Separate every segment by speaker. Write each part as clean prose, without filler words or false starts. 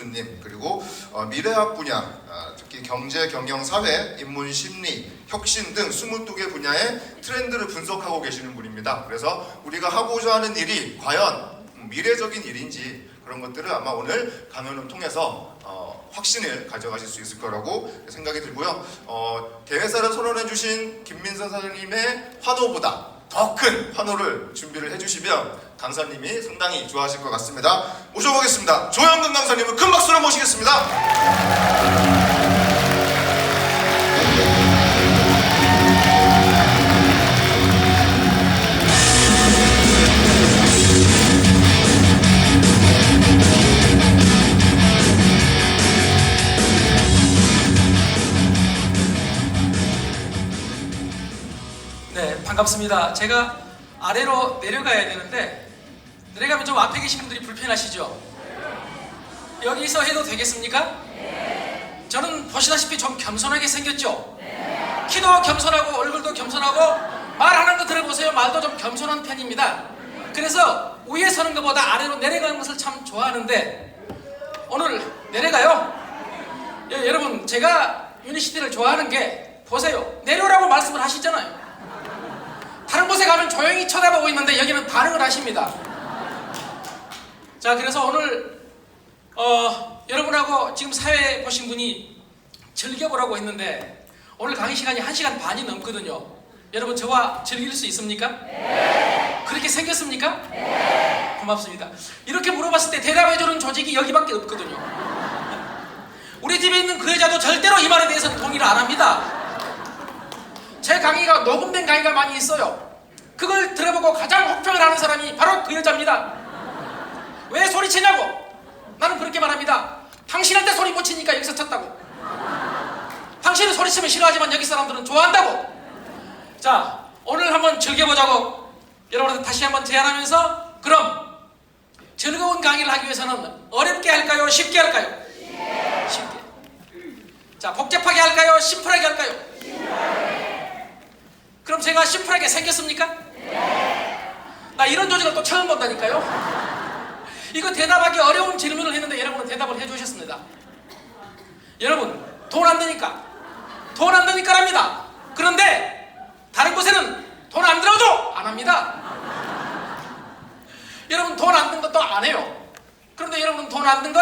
Speaker 1: 대표님, 그리고 미래학 분야, 특히 경제, 경영, 사회, 인문, 심리, 혁신 등 22개 분야의 트렌드를 분석하고 계시는 분입니다. 그래서 우리가 하고자 하는 일이 과연 미래적인 일인지 그런 것들을 아마 오늘 강연을 통해서 확신을 가져가실 수 있을 거라고 생각이 들고요. 대회사를 선언해 주신 김민선 사장님의 환호보다 더 큰 환호를 준비를 해주시면 강사님이 상당히 좋아하실 것 같습니다. 모셔보겠습니다. 조영근 강사님을 큰 박수로 모시겠습니다.
Speaker 2: 네, 반갑습니다. 제가 아래로 내려가야 되는데 내려가면 좀 앞에 계신 분들이 불편하시죠? 여기서 해도 되겠습니까? 저는 보시다시피 좀 겸손하게 생겼죠? 키도 겸손하고 얼굴도 겸손하고 말하는 거 들어보세요. 말도 좀 겸손한 편입니다. 그래서 위에 서는 것보다 아래로 내려가는 것을 참 좋아하는데 오늘 내려가요. 여러분, 제가 유니시티를 좋아하는 게 보세요. 내려오라고 말씀을 하시잖아요. 다른 곳에 가면 조용히 쳐다보고 있는데 여기는 반응을 하십니다. 자, 그래서 오늘 여러분하고 지금 사회 보신 분이 즐겨보라고 했는데 오늘 강의 시간이 1시간 반이 넘거든요. 여러분, 저와 즐길 수 있습니까? 네. 그렇게 생겼습니까? 네. 고맙습니다. 이렇게 물어봤을 때 대답해주는 조직이 여기밖에 없거든요. 우리 집에 있는 그 여자도 절대로 이 말에 대해서는 동의를 안 합니다. 제 강의가 녹음된 강의가 많이 있어요. 그걸 들어보고 가장 혹평을 하는 사람이 바로 그 여자입니다. 왜 소리치냐고? 나는 그렇게 말합니다. 당신한테 소리 못 치니까 여기서 쳤다고. 당신은 소리치면 싫어하지만 여기 사람들은 좋아한다고. 자, 오늘 한번 즐겨보자고 여러분한테 다시 한번 제안하면서, 그럼 즐거운 강의를 하기 위해서는 어렵게 할까요? 쉽게 할까요? 쉽게. 자, 복잡하게 할까요? 심플하게 할까요? 그럼 제가 심플하게 생겼습니까? 네. 나 이런 조직을 또 처음 본다니까요. 이거 대답하기 어려운 질문을 했는데 여러분은 대답을 해주셨습니다. 여러분, 돈 안 드니까 합니다. 그런데 다른 곳에는 돈 안 들어도 안 합니다. 여러분, 돈 안 든 것도 안 해요. 그런데 여러분, 돈 안 든 것,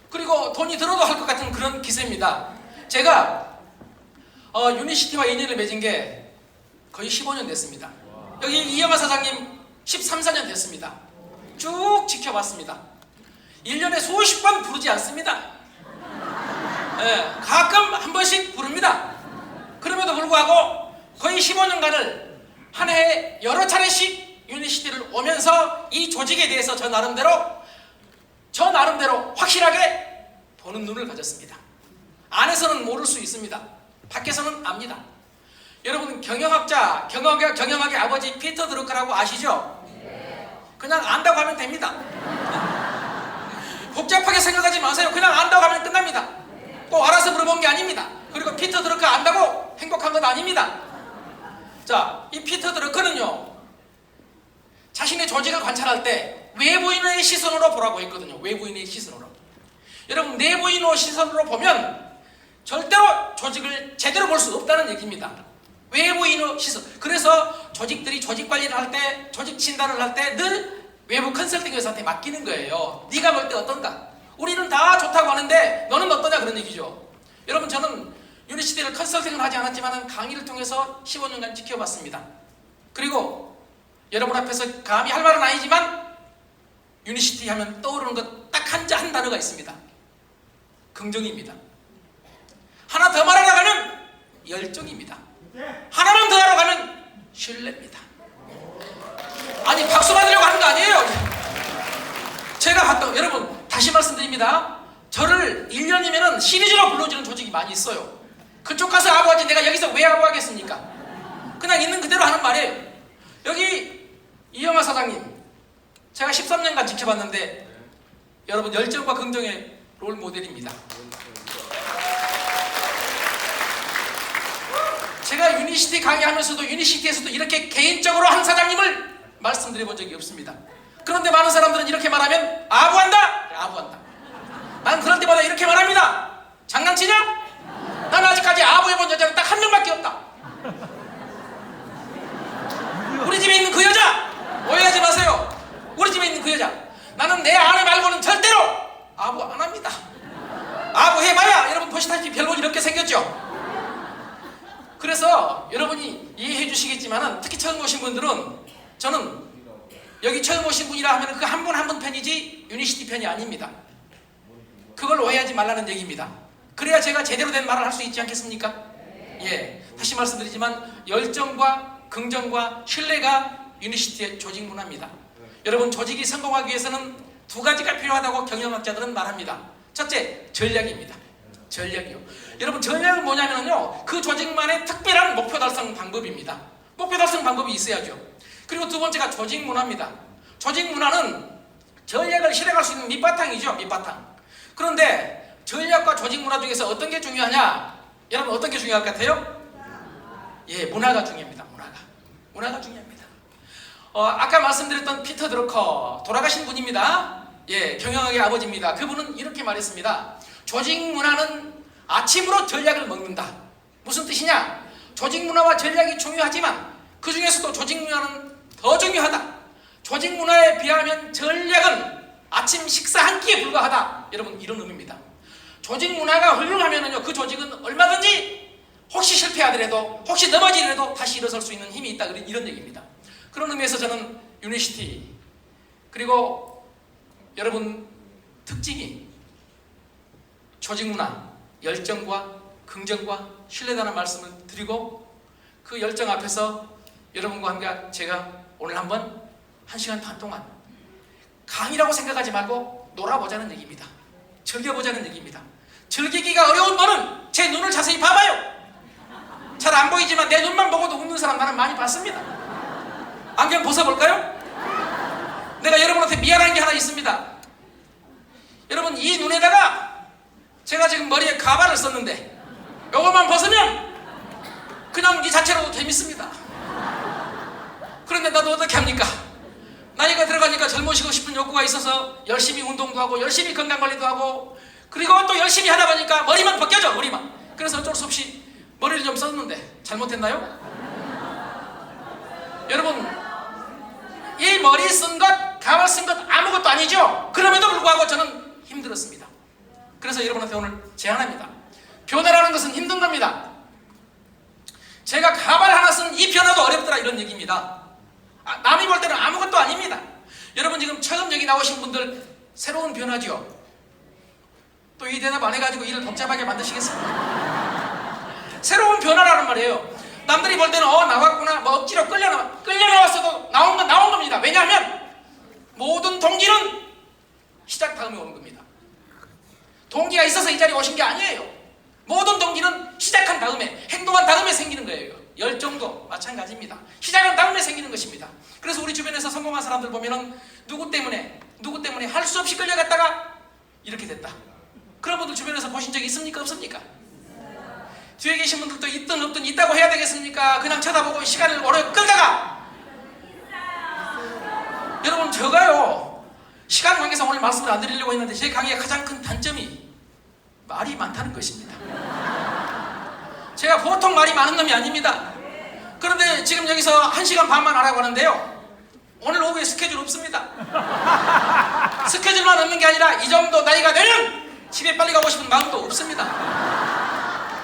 Speaker 2: 그리고 돈이 들어도 할 것 같은 그런 기세입니다. 제가 유니시티와 인연을 맺은 게 거의 15년 됐습니다. 여기 이영하 사장님 13, 14년 됐습니다. 쭉 지켜봤습니다. 1년에 수십 번 부르지 않습니다. 네, 가끔 한 번씩 부릅니다. 그럼에도 불구하고 거의 15년간을 한 해에 여러 차례씩 유니시티를 오면서 이 조직에 대해서 저 나름대로 확실하게 보는 눈을 가졌습니다. 안에서는 모를 수 있습니다. 밖에서는 압니다. 여러분, 경영학의 아버지 피터 드루커라고 아시죠? 그냥 안다고 하면 됩니다. 복잡하게 생각하지 마세요. 그냥 안다고 하면 끝납니다. 꼭 알아서 물어본 게 아닙니다. 그리고 피터 드루커 안다고 행복한 건 아닙니다. 자, 이 피터 드루커는요, 자신의 조직을 관찰할 때 외부인의 시선으로 보라고 했거든요. 외부인의 시선으로. 여러분, 내부인의 시선으로 보면 절대로 조직을 제대로 볼 수 없다는 얘기입니다. 외부인의 시선. 그래서 조직들이 조직 관리를 할 때, 조직 진단을 할 때 늘 외부 컨설팅 회사한테 맡기는 거예요. 네가 볼 때 어떤가? 우리는 다 좋다고 하는데 너는 어떠냐, 그런 얘기죠. 여러분, 저는 유니시티를 컨설팅을 하지 않았지만 강의를 통해서 15년간 지켜봤습니다. 그리고 여러분 앞에서 감히 할 말은 아니지만 유니시티 하면 떠오르는 것 딱 한 단어가 있습니다. 긍정입니다. 하나 더 말하려면 열정입니다. 하나만 더 하러 가면 신뢰입니다. 아니, 박수 받으려고 하는 거 아니에요. 제가 봤던, 여러분 다시 말씀드립니다. 저를 1년이면 시리즈로 불러주는 조직이 많이 있어요. 그쪽 가서 아부하지 내가 여기서 왜 아부하겠습니까? 그냥 있는 그대로 하는 말이에요. 여기 이영하 사장님, 제가 13년간 지켜봤는데 여러분, 열정과 긍정의 롤 모델입니다. 제가 유니시티 강의하면서도 유니시티에서도 이렇게 개인적으로 한 사장님을 말씀드려본 적이 없습니다. 그런데 많은 사람들은 이렇게 말하면 아부한다! 아부한다. 난 아시겠죠? 그래서 여러분이 이해해 주시겠지만은 특히 처음 오신 분들은 저는 여기 처음 오신 분이라 하면 그 한 분 한 분 편이지 유니시티 편이 아닙니다. 그걸 오해하지 말라는 얘기입니다. 그래야 제가 제대로 된 말을 할 수 있지 않겠습니까? 예, 다시 말씀드리지만 열정과 긍정과 신뢰가 유니시티의 조직 문화입니다. 여러분, 조직이 성공하기 위해서는 두 가지가 필요하다고 경영학자들은 말합니다. 첫째, 전략입니다. 전략이요. 여러분, 전략은 뭐냐면요, 그 조직만의 특별한 목표 달성 방법입니다. 목표 달성 방법이 있어야죠. 그리고 두 번째가 조직 문화입니다. 조직 문화는 전략을 실행할 수 있는 밑바탕이죠. 밑바탕. 그런데 전략과 조직 문화 중에서 어떤 게 중요하냐? 여러분, 어떤 게 중요할 것 같아요? 예, 문화가 중요합니다. 문화가 중요합니다. 아까 말씀드렸던 피터 드러커, 돌아가신 분입니다. 예, 경영학의 아버지입니다. 그분은 이렇게 말했습니다. 조직 문화는 아침으로 전략을 먹는다. 무슨 뜻이냐? 조직 문화와 전략이 중요하지만 그 중에서도 조직 문화는 더 중요하다. 조직 문화에 비하면 전략은 아침 식사 한 끼에 불과하다. 여러분, 이런 의미입니다. 조직 문화가 훌륭하면은요, 그 조직은 얼마든지 혹시 실패하더라도, 혹시 넘어지더라도 다시 일어설 수 있는 힘이 있다. 이런 얘기입니다. 그런 의미에서 저는 유니시티, 그리고 여러분 특징이 조직 문화, 열정과 긍정과 신뢰다는 말씀을 드리고, 그 열정 앞에서 여러분과 함께 제가 오늘 한번 1시간 반 동안 강의라고 생각하지 말고 놀아보자는 얘기입니다. 즐겨보자는 얘기입니다. 즐기기가 어려운 분은 제 눈을 자세히 봐봐요. 잘 안 보이지만 내 눈만 보고도 웃는 사람 나는 많이 봤습니다. 안경 벗어볼까요? 내가 여러분한테 미안한 게 하나 있습니다. 여러분, 이 눈에다가 제가 지금 머리에 가발을 썼는데 이것만 벗으면 그냥 이 자체로도 재밌습니다. 그런데 나도 어떻게 합니까? 나이가 들어가니까 젊어지고 싶은 욕구가 있어서 열심히 운동도 하고 열심히 건강관리도 하고, 그리고 또 열심히 하다 보니까 머리만 벗겨져. 머리만. 그래서 어쩔 수 없이 머리를 좀 썼는데 잘못했나요? 여러분, 이 머리 쓴 것, 가발 쓴 것 아무것도 아니죠? 그럼에도 불구하고 저는 힘들었습니다. 그래서 여러분한테 오늘 제안합니다. 변화라는 것은 힘든 겁니다. 제가 가발 하나 쓴 이 변화도 어렵더라, 이런 얘기입니다. 남이 볼 때는 아무것도 아닙니다. 여러분, 지금 처음 여기 나오신 분들 새로운 변화죠. 또 이 대답 안 해가지고 일을 복잡하게 만드시겠습니까? 새로운 변화라는 말이에요. 남들이 볼 때는 나왔구나, 뭐 억지로 끌려 나왔어도 나온 겁니다. 왜냐하면 모든 동기는 시작 다음에 오는 겁니다. 동기가 있어서 이 자리에 오신 게 아니에요. 모든 동기는 시작한 다음에, 행동한 다음에 생기는 거예요. 열정도 마찬가지입니다. 시작한 다음에 생기는 것입니다. 그래서 우리 주변에서 성공한 사람들 보면은 누구 때문에 할 수 없이 끌려갔다가 이렇게 됐다. 그런 분들 주변에서 보신 적이 있습니까? 없습니까? 뒤에 계신 분들도 있든 없든 있다고 해야 되겠습니까? 그냥 쳐다보고 시간을 오래 끌다가. 여러분, 제가요, 시간 관계상 오늘 말씀을 안 드리려고 했는데 제 강의의 가장 큰 단점이 말이 많다는 것입니다. 제가 보통 말이 많은 놈이 아닙니다. 그런데 지금 여기서 1시간 반만 하라고 하는데요, 오늘 오후에 스케줄 없습니다. 스케줄만 없는 게 아니라 이 정도 나이가 되면 집에 빨리 가고 싶은 마음도 없습니다.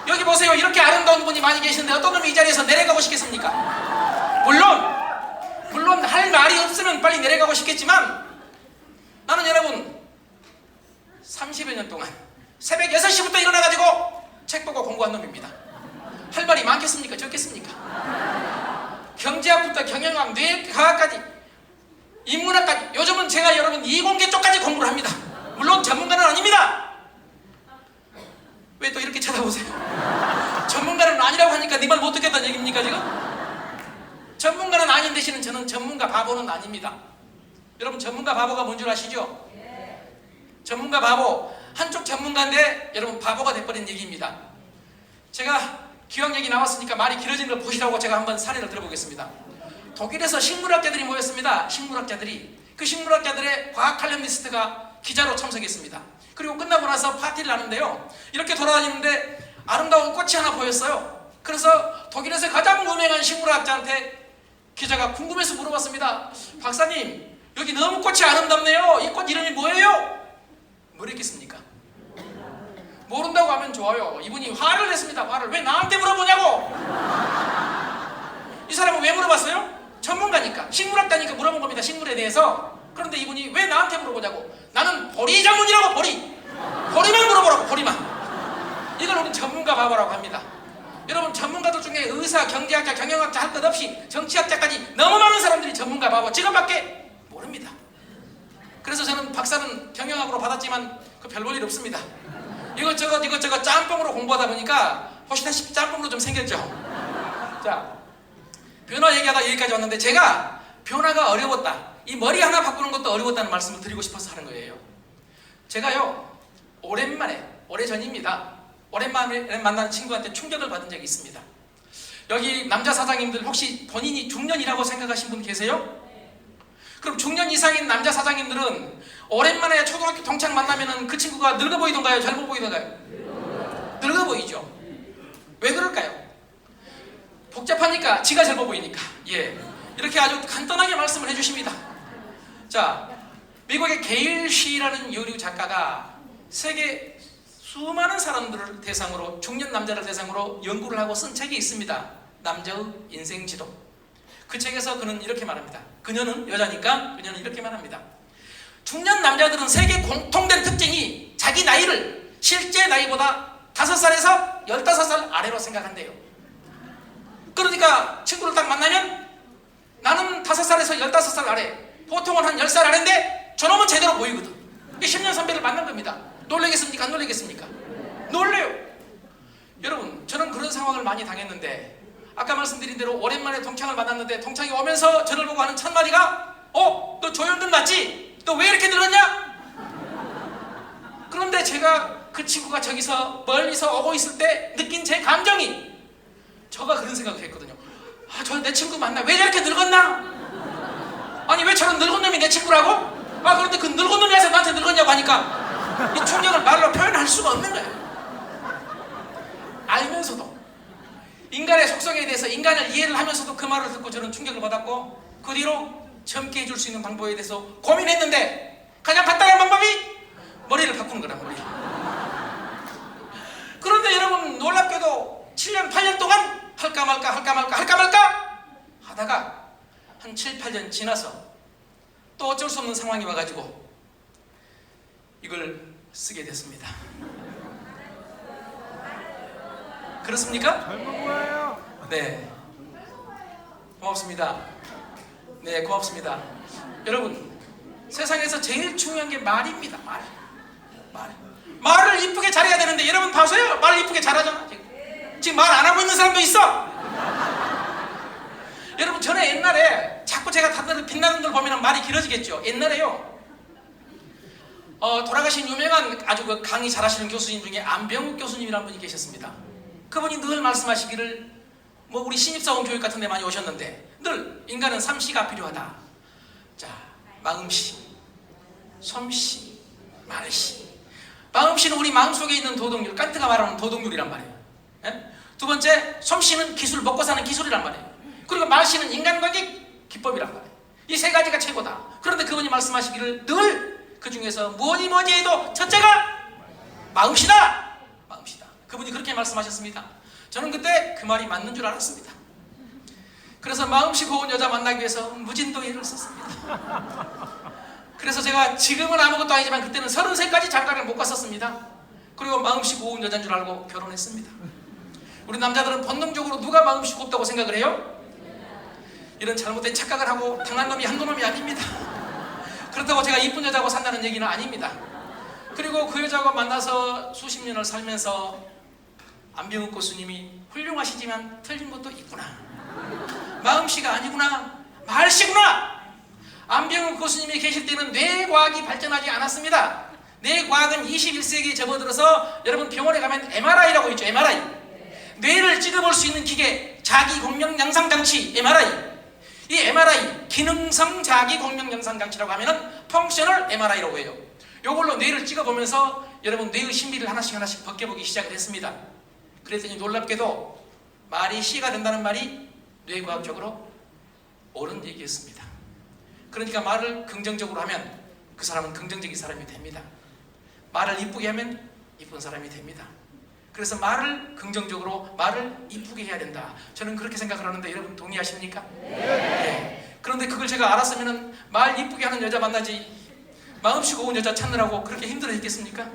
Speaker 2: 여기 보세요. 이렇게 아름다운 분이 많이 계시는데 어떤 놈이 이 자리에서 내려가고 싶겠습니까? 물론 할 말이 없으면 빨리 내려가고 싶겠지만, 나는 여러분 30여 년 동안 새벽 6시부터 일어나가지고 책 보고 공부한 놈입니다. 할 말이 많겠습니까? 적겠습니까? 경제학부터 경영학, 뇌과학까지, 인문학까지. 요즘은 제가 여러분 이공계 쪽까지 공부를 합니다. 물론 전문가는 아닙니다. 왜 또 이렇게 쳐다보세요? 전문가는 아니라고 하니까 네 말 못 듣겠다는 얘기입니까 지금? 전문가는 아닌 대신은 저는 전문가 바보는 아닙니다. 여러분, 전문가 바보가 뭔 줄 아시죠? 전문가 바보, 한쪽 전문가인데 여러분 바보가 돼버린 얘기입니다. 제가 기왕 얘기 나왔으니까 말이 길어지는 걸 보시라고 제가 한번 사례를 들어보겠습니다. 독일에서 식물학자들이 모였습니다. 그 식물학자들의 과학 칼럼니스트가 기자로 참석했습니다. 그리고 끝나고 나서 파티를 하는데요, 이렇게 돌아다니는데 아름다운 꽃이 하나 보였어요. 그래서 독일에서 가장 유명한 식물학자한테 기자가 궁금해서 물어봤습니다. 박사님, 여기 너무 꽃이 아름답네요. 이 꽃 이름이 뭐예요? 뭐랬겠습니까? 모른다고 하면 좋아요. 이분이 화를 냈습니다. 화를. 왜 나한테 물어보냐고. 이 사람은 왜 물어봤어요? 전문가니까, 식물학자니까 물어본 겁니다. 식물에 대해서. 그런데 이분이 왜 나한테 물어보냐고. 나는 보리 전문이라고. 보리만 물어보라고. 보리만. 이걸 우리 전문가 바보라고 합니다. 여러분, 전문가들 중에 의사, 경제학자, 경영학자 할 것 없이 정치학자까지 너무 많은 사람들이 전문가 바보 지금밖에 모릅니다. 그래서 저는 박사는 경영학으로 받았지만 그 별 볼 일 없습니다. 이것저것 짬뽕으로 공부하다 보니까 보시다시피 짬뽕으로 좀 생겼죠. 자, 변화 얘기하다 여기까지 왔는데, 제가 변화가 어려웠다, 이 머리 하나 바꾸는 것도 어려웠다는 말씀을 드리고 싶어서 하는 거예요. 제가요, 오래전입니다. 오랜만에 만나는 친구한테 충격을 받은 적이 있습니다. 여기 남자 사장님들 혹시 본인이 중년이라고 생각하신 분 계세요? 그럼 중년 이상인 남자 사장님들은 오랜만에 초등학교 동창 만나면은 그 친구가 늙어 보이던가요? 젊어 보이던가요? 늙어 보이죠. 왜 그럴까요? 복잡하니까, 지가 젊어 보이니까. 예, 이렇게 아주 간단하게 말씀을 해주십니다. 자, 미국의 게일 시라는 여류 작가가 세계 수많은 사람들을 대상으로, 중년 남자를 대상으로 연구를 하고 쓴 책이 있습니다. 남자의 인생 지도. 그 책에서 그는 이렇게 말합니다. 그녀는 여자니까 그녀는 이렇게 말합니다. 중년 남자들은 세계 공통된 특징이 자기 나이를 실제 나이보다 5살에서 15살 아래로 생각한대요. 그러니까 친구를 딱 만나면 나는 5살에서 15살 아래, 보통은 한 10살 아래인데 저놈은 제대로 보이거든. 10년 선배를 만난 겁니다. 놀라겠습니까? 안 놀라겠습니까? 놀래요. 여러분, 저는 그런 상황을 많이 당했는데, 아까 말씀드린 대로 오랜만에 동창을 만났는데 동창이 오면서 저를 보고 하는 첫마디가 너 조현근 맞지? 너 왜 이렇게 늙었냐? 그런데 제가 그 친구가 저기서 멀리서 오고 있을 때 느낀 제 감정이, 저가 그런 생각을 했거든요. 저 내 친구 맞나? 왜 저렇게 늙었나? 아니, 왜 저런 늙은 놈이 내 친구라고? 그런데 그 늙은 놈이 와서 나한테 늙었냐고 하니까 이 충격을 말로 표현할 수가 없는 거예요. 알면서도, 인간의 속성에 대해서 인간을 이해를 하면서도 그 말을 듣고 저는 충격을 받았고, 그 뒤로 젊게 해줄 수 있는 방법에 대해서 고민했는데 가장 간단한 방법이 머리를 바꾸는 거란 말이에요. 그런데 여러분, 놀랍게도 7년 8년 동안 할까 말까 하다가 한 7, 8년 지나서 또 어쩔 수 없는 상황이 와가지고 이걸 쓰게 됐습니다. 그렇습니까?
Speaker 3: 젊은 거예요.
Speaker 2: 네, 고맙습니다. 네, 고맙습니다. 여러분, 세상에서 제일 중요한 게 말입니다. 말을 이쁘게 잘해야 되는데, 여러분 봐서요, 말을 이쁘게 잘하잖아. 지금 말 안 하고 있는 사람도 있어. 여러분, 전에 옛날에 자꾸 제가 다들 빛나는 걸 보면 말이 길어지겠죠. 옛날에요, 돌아가신 유명한 아주 그 강의 잘하시는 교수님 중에 안병욱 교수님이라는 분이 계셨습니다. 그분이 늘 말씀하시기를, 우리 신입사원 교육 같은 데 많이 오셨는데 늘 인간은 3C가 필요하다. 자, 마음씨, 솜씨, 말씨. 마음씨는 우리 마음속에 있는 도덕률, 칸트가 말하는 도덕률이란 말이에요. 예? 두 번째, 솜씨는 기술, 먹고 사는 기술이란 말이에요. 그리고 말씨는 인간관계 기법이란 말이에요. 이 세 가지가 최고다. 그런데 그분이 말씀하시기를 늘 그 중에서 뭐니 해도 첫째가 마음씨다. 그분이 그렇게 말씀하셨습니다. 저는 그때 그 말이 맞는 줄 알았습니다. 그래서 마음씨 고운 여자 만나기 위해서 무진도 애를 썼습니다. 그래서 제가 지금은 아무것도 아니지만 그때는 30살까지 장가를 못 갔었습니다. 그리고 마음씨 고운 여자인 줄 알고 결혼했습니다. 우리 남자들은 본능적으로 누가 마음씨 곱다고 생각을 해요? 이런 잘못된 착각을 하고 당한 놈이 한두 놈이 아닙니다. 그렇다고 제가 이쁜 여자하고 산다는 얘기는 아닙니다. 그리고 그 여자하고 만나서 수십 년을 살면서 안병욱 교수님이 훌륭하시지만 틀린 것도 있구나. 마음씨가 아니구나. 말씨구나. 안병욱 교수님이 계실 때는 뇌과학이 발전하지 않았습니다. 뇌과학은 21세기에 접어들어서 여러분 병원에 가면 MRI라고 있죠. MRI. 뇌를 찍어볼 수 있는 기계, 자기공명영상장치 MRI. 이 MRI, 기능성 자기공명영상장치라고 하면은 펑셔널 MRI라고 해요. 이걸로 뇌를 찍어보면서 여러분 뇌의 신비를 하나씩 벗겨보기 시작을 했습니다. 그랬더니 놀랍게도 말이 C가 된다는 말이 뇌과학적으로 옳은 얘기였습니다. 그러니까 말을 긍정적으로 하면 그 사람은 긍정적인 사람이 됩니다. 말을 이쁘게 하면 이쁜 사람이 됩니다. 그래서 말을 긍정적으로, 말을 이쁘게 해야 된다. 저는 그렇게 생각을 하는데 여러분 동의하십니까? 네. 그런데 그걸 제가 알았으면 말 이쁘게 하는 여자 만나지 마음씨 고운 여자 찾느라고 그렇게 힘들어 했겠습니까?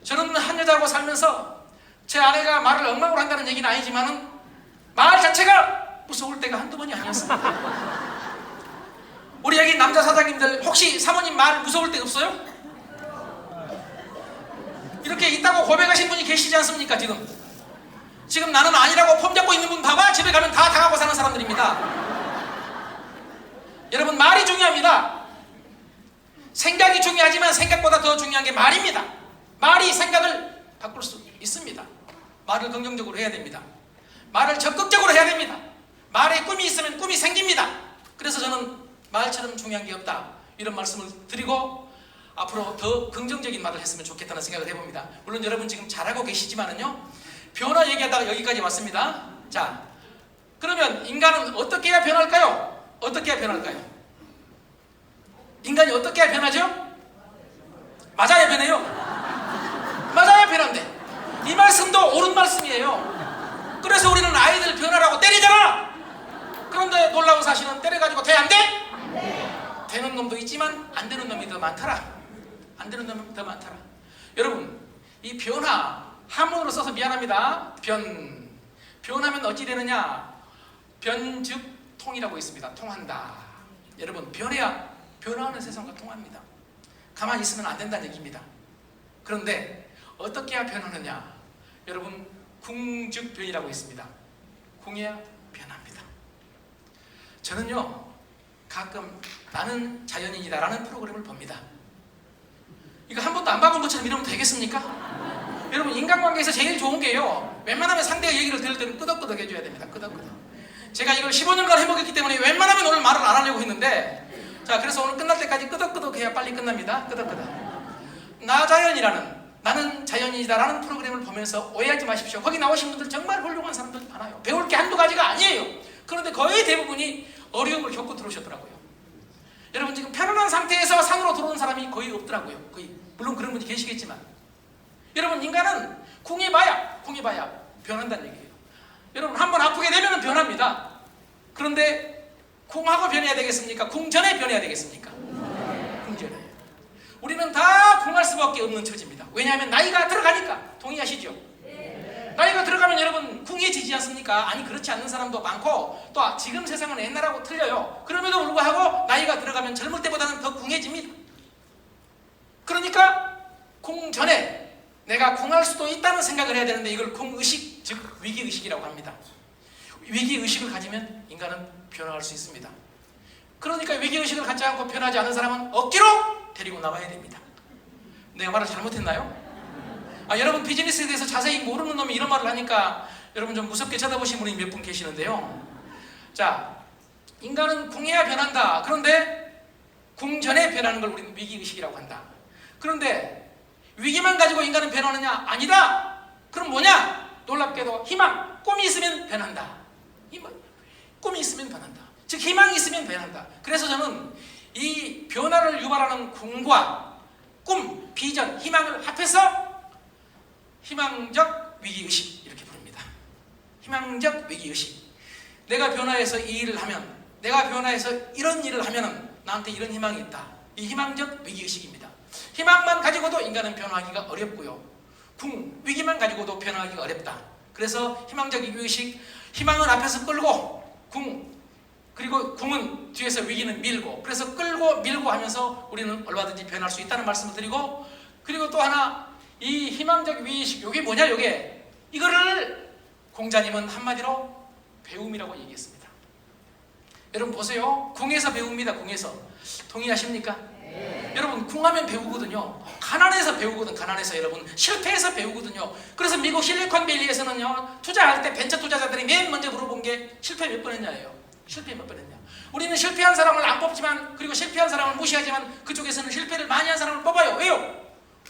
Speaker 2: 저는 한 여자하고 살면서 제 아내가 말을 엉망으로 한다는 얘기는 아니지만은 말 자체가 무서울 때가 한두 번이 아니었습니다. 우리 여기 남자 사장님들 혹시 사모님 말 무서울 때 없어요? 이렇게 있다고 고백하신 분이 계시지 않습니까? 지금 나는 아니라고 폼 잡고 있는 분 봐봐. 집에 가면 다 당하고 사는 사람들입니다. 여러분 말이 중요합니다. 생각이 중요하지만 생각보다 더 중요한 게 말입니다. 말이 생각을 바꿀 수 있습니다. 말을 긍정적으로 해야 됩니다. 말을 적극적으로 해야 됩니다. 말에 꿈이 있으면 꿈이 생깁니다. 그래서 저는 말처럼 중요한 게 없다 이런 말씀을 드리고 앞으로 더 긍정적인 말을 했으면 좋겠다는 생각을 해봅니다. 물론 여러분 지금 잘하고 계시지만은요 변화 얘기하다가 여기까지 왔습니다. 자, 그러면 인간은 어떻게 해야 변할까요? 어떻게 해야 변할까요? 인간이 어떻게 해야 변하죠? 맞아야 변해요. 맞아야 변한대. 이 말씀도 옳은 말씀이에요. 그래서 우리는 아이들 변하라고 때리잖아. 그런데 놀라운 사실은 때려가지고 돼? 안 돼? 되는 놈도 있지만 안 되는 놈이 더 많더라. 안 되는 놈이 더 많더라. 여러분 이 변화 한문으로 써서 미안합니다. 변하면 어찌 되느냐? 변즉 통이라고 있습니다. 통한다. 여러분 변해야 변화하는 세상과 통합니다. 가만히 있으면 안 된다는 얘기입니다. 그런데 어떻게 해야 변하느냐? 여러분 궁즉변이라고 있습니다. 궁해야 변합니다. 저는요 가끔 나는 자연인이다 라는 프로그램을 봅니다. 이거 한 번도 안 봐본 것처럼 이러면 되겠습니까? 여러분 인간관계에서 제일 좋은 게요 웬만하면 상대가 얘기를 들을 때는 끄덕끄덕 해줘야 됩니다. 끄덕끄덕. 제가 이걸 15년간 해먹었기 때문에 웬만하면 오늘 말을 안 하려고 했는데 자 그래서 오늘 끝날 때까지 끄덕끄덕 해야 빨리 끝납니다. 끄덕끄덕. 나는 자연인이다 라는 프로그램을 보면서 오해하지 마십시오. 거기 나오신 분들 정말 훌륭한 사람들 많아요. 배울 게 한두 가지가 아니에요. 그런데 거의 대부분이 어려움을 겪고 들어오셨더라고요. 여러분 지금 편안한 상태에서 산으로 들어온 사람이 거의 없더라고요. 거의. 물론 그런 분이 계시겠지만 여러분 인간은 궁해봐야 변한다는 얘기예요. 여러분 한번 아프게 되면 변합니다. 그런데 궁하고 변해야 되겠습니까? 궁 전에 변해야 되겠습니까? 궁 전에. 우리는 다 궁할 수밖에 없는 처지입니다. 왜냐하면 나이가 들어가니까. 동의하시죠? 나이가 들어가면 여러분 궁해지지 않습니까? 아니 그렇지 않는 사람도 많고 또 지금 세상은 옛날하고 틀려요. 그럼에도 불구하고 나이가 들어가면 젊을 때보다는 더 궁해집니다. 그러니까 궁 전에 내가 궁할 수도 있다는 생각을 해야 되는데 이걸 궁의식, 즉 위기의식이라고 합니다. 위기의식을 가지면 인간은 변화할 수 있습니다. 그러니까 위기의식을 갖지 않고 변하지 않은 사람은 억지로 데리고 나와야 됩니다. 내가 말을 잘못했나요? 여러분 비즈니스에 대해서 자세히 모르는 놈이 이런 말을 하니까 여러분 좀 무섭게 쳐다보신 분이 몇 분 계시는데요. 자, 인간은 궁해야 변한다. 그런데 궁 전에 변하는 걸 우리는 위기의식이라고 한다. 그런데 위기만 가지고 인간은 변하느냐? 아니다. 그럼 뭐냐? 놀랍게도 희망, 꿈이 있으면 변한다. 꿈이 있으면 변한다. 즉 희망이 있으면 변한다. 그래서 저는 이 변화를 유발하는 궁과 꿈, 비전, 희망을 합해서 희망적 위기의식 이렇게 부릅니다. 희망적 위기의식. 내가 변화해서 이 일을 하면, 내가 변화해서 이런 일을 하면 나한테 이런 희망이 있다. 이 희망적 위기의식입니다. 희망만 가지고도 인간은 변화하기가 어렵고요. 위기만 가지고도 변화하기가 어렵다. 그래서 희망적 위기의식, 희망은 앞에서 끌고 그리고 궁은 뒤에서 위기는 밀고, 그래서 끌고 밀고 하면서 우리는 얼마든지 변할 수 있다는 말씀을 드리고, 그리고 또 하나 이 희망적 위기의식, 이게 뭐냐 이거를 공자님은 한마디로 배움이라고 얘기했습니다. 여러분 보세요. 궁에서 배웁니다. 궁에서. 동의하십니까? 네. 여러분 궁하면 배우거든요. 가난해서 배우거든. 가난해서 여러분 실패해서 배우거든요. 그래서 미국 실리콘밸리에서는요 투자할 때 벤처 투자자들이 맨 먼저 물어본 게 실패 몇 번 했냐예요. 실패 몇 번 했냐. 우리는 실패한 사람을 안 뽑지만, 그리고 실패한 사람을 무시하지만 그쪽에서는 실패를 많이 한 사람을 뽑아요. 왜요?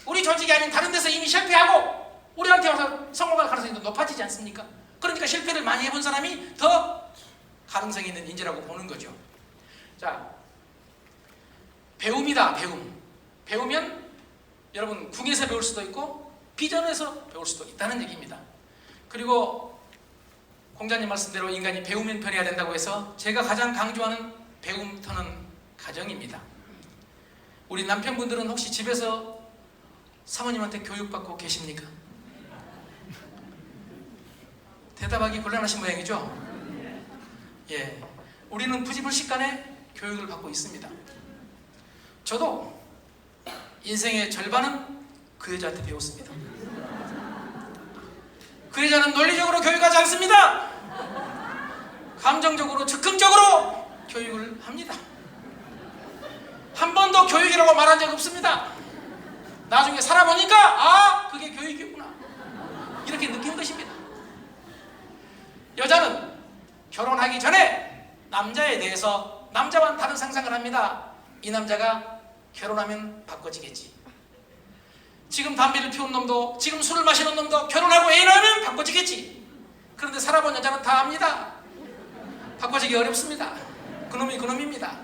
Speaker 2: 우리 조직이 아닌 다른 데서 이미 실패하고 우리한테 와서 성공할 가능성이 더 높아지지 않습니까? 그러니까 실패를 많이 해본 사람이 더 가능성이 있는 인재라고 보는 거죠. 자, 배움이다. 배우면 여러분 궁에서 배울 수도 있고 비전에서 배울 수도 있다는 얘기입니다. 그리고 공자님 말씀대로 인간이 배우면 변해야 된다고 해서 제가 가장 강조하는 배움터는 가정입니다. 우리 남편분들은 혹시 집에서 사모님한테 교육받고 계십니까? 대답하기 곤란하신 모양이죠? 예, 우리는 부지불식간에 교육을 받고 있습니다. 저도 인생의 절반은 그 여자한테 배웠습니다. 그 여자는 논리적으로 교육하지 않습니다. 감정적으로, 즉흥적으로 교육을 합니다. 한 번도 교육이라고 말한 적 없습니다. 나중에 살아보니까 아, 그게 교육이구나 이렇게 느낀 것입니다. 여자는 결혼하기 전에 남자에 대해서 남자와는 다른 상상을 합니다. 이 남자가 결혼하면 바꿔지겠지. 지금 담배를 피운 놈도, 지금 술을 마시는 놈도 결혼하고 애 낳으면 바꿔지겠지. 그런데 살아본 여자는 다 압니다. 바꿔지기 어렵습니다. 그놈이 그놈입니다.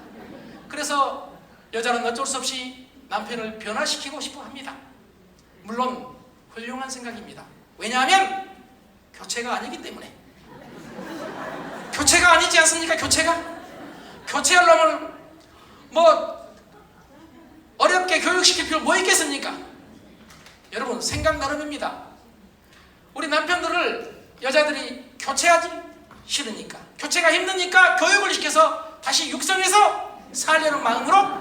Speaker 2: 그래서 여자는 어쩔 수 없이 남편을 변화시키고 싶어 합니다. 물론 훌륭한 생각입니다. 왜냐하면 교체가 아니기 때문에. 교체가 아니지 않습니까? 교체하려면 뭐 어렵게 교육시킬 필요 뭐 있겠습니까? 여러분, 생각 나름입니다. 우리 남편들을 여자들이 교체하지 싫으니까, 교체가 힘드니까 교육을 시켜서 다시 육성해서 살려는 마음으로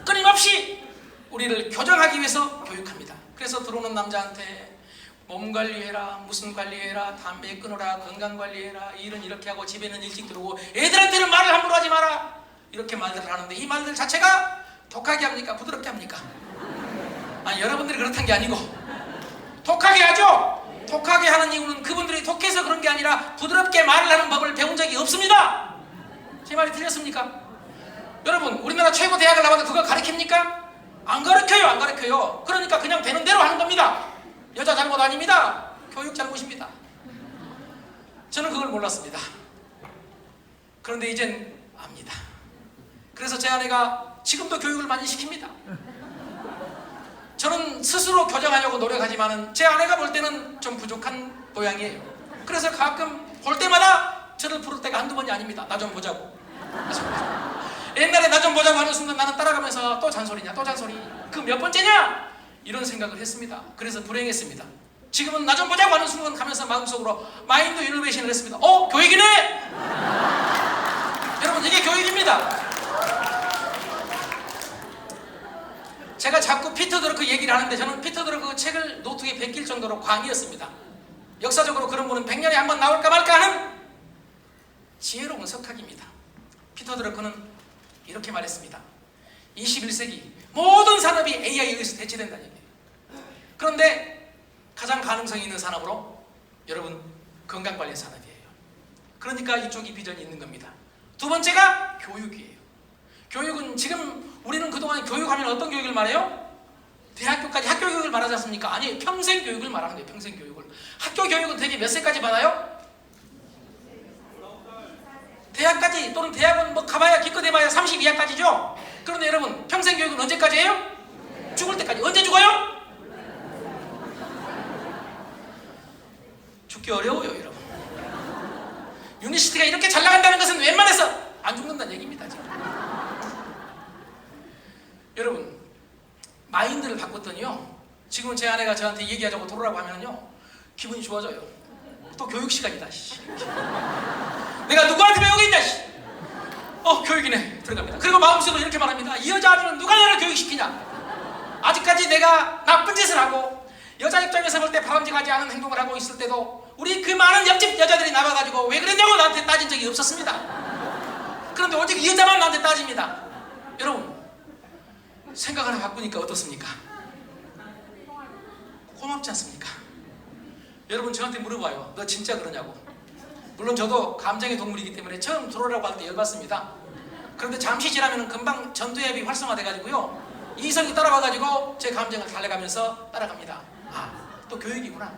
Speaker 2: 끊임없이 우리를 교정하기 위해서 교육합니다. 그래서 들어오는 남자한테 몸 관리해라, 무슨 관리해라, 담배 끊어라, 건강 관리해라, 일은 이렇게 하고 집에는 일찍 들어오고 애들한테는 말을 함부로 하지 마라, 이렇게 말들을 하는데 이 말들 자체가 독하게 합니까? 부드럽게 합니까? 아니, 여러분들이 그렇다는 게 아니고 독하게 하죠. 독하게 하는 이유는 그분들이 독해서 그런 게 아니라 부드럽게 말을 하는 법을 배운 적이 없습니다. 제 말이 틀렸습니까? 여러분, 우리나라 최고 대학을 나와도 그거 가르칩니까? 안 가르쳐요. 그러니까 그냥 되는 대로 하는 겁니다. 여자 잘못 아닙니다. 교육 잘못입니다. 저는 그걸 몰랐습니다. 그런데 이젠 압니다. 그래서 제 아내가 지금도 교육을 많이 시킵니다. 저는 스스로 교정하려고 노력하지만 제 아내가 볼 때는 좀 부족한 모양이에요. 그래서 가끔 볼 때마다 저를 부를 때가 한두 번이 아닙니다. 나 좀 보자고. 옛날에 나 좀 보자고 하는 순간 나는 따라가면서 또 잔소리냐, 또 잔소리. 그 몇 번째냐? 이런 생각을 했습니다. 그래서 불행했습니다. 지금은 나 좀 보자고 하는 순간 가면서 마음속으로 마인드 이노베이션을 했습니다. 교육이네! 여러분, 이게 교육입니다. 제가 자꾸 피터 드러크 얘기를 하는데 저는 피터 드러크 책을 노트에 베낄 정도로 광이었습니다. 역사적으로 그런 분은 100년에 한 번 나올까 말까 하는 지혜로운 석학입니다. 피터 드러크는 이렇게 말했습니다. 21세기 모든 산업이 AI에 의해서 대체된다는 얘기예요. 그런데 가장 가능성이 있는 산업으로 여러분, 건강관리 산업이에요. 그러니까 이쪽이 비전이 있는 겁니다. 두 번째가 교육이에요. 교육은 지금 우리는 그동안 교육하면 어떤 교육을 말해요? 대학교까지 학교 교육을 말하지 않습니까? 아니, 평생 교육을 말하는 거예요. 평생 교육을. 학교 교육은 대개 몇 세까지 받아요? 대학까지, 또는 대학은 뭐 가봐야 기껏 해봐야 32학까지죠. 그런데 여러분, 평생 교육은 언제까지예요? 죽을 때까지. 언제 죽어요? 죽기 어려워요, 여러분. 유니시티가 이렇게 잘 나간다는 것은 웬만해서 안 죽는다는 얘기입니다, 지금. 여러분, 마인드를 바꿨더니요, 지금은 제 아내가 저한테 얘기하자고 들어오라고 하면요 기분이 좋아져요. 또 교육 시간이다. 내가 누구한테 배우겠냐. 교육이네. 들어갑니다. 그리고 마음속으로 이렇게 말합니다. 이 여자아이는 누가 나를 교육시키냐. 아직까지 내가 나쁜 짓을 하고 여자 입장에서 볼 때 바람직하지 않은 행동을 하고 있을 때도 우리 그 많은 옆집 여자들이 나와가지고 왜 그랬냐고 나한테 따진 적이 없었습니다. 그런데 오직 이 여자만 나한테 따집니다. 여러분, 생각 하나 바꾸니까 어떻습니까? 고맙지 않습니까? 여러분, 저한테 물어봐요. 너 진짜 그러냐고. 물론 저도 감정의 동물이기 때문에 처음 들어오라고 할 때 열받습니다. 그런데 잠시 지나면 금방 전두엽이 활성화돼가지고요, 이성이 따라와가지고 제 감정을 달래가면서 따라갑니다. 또 교육이구나.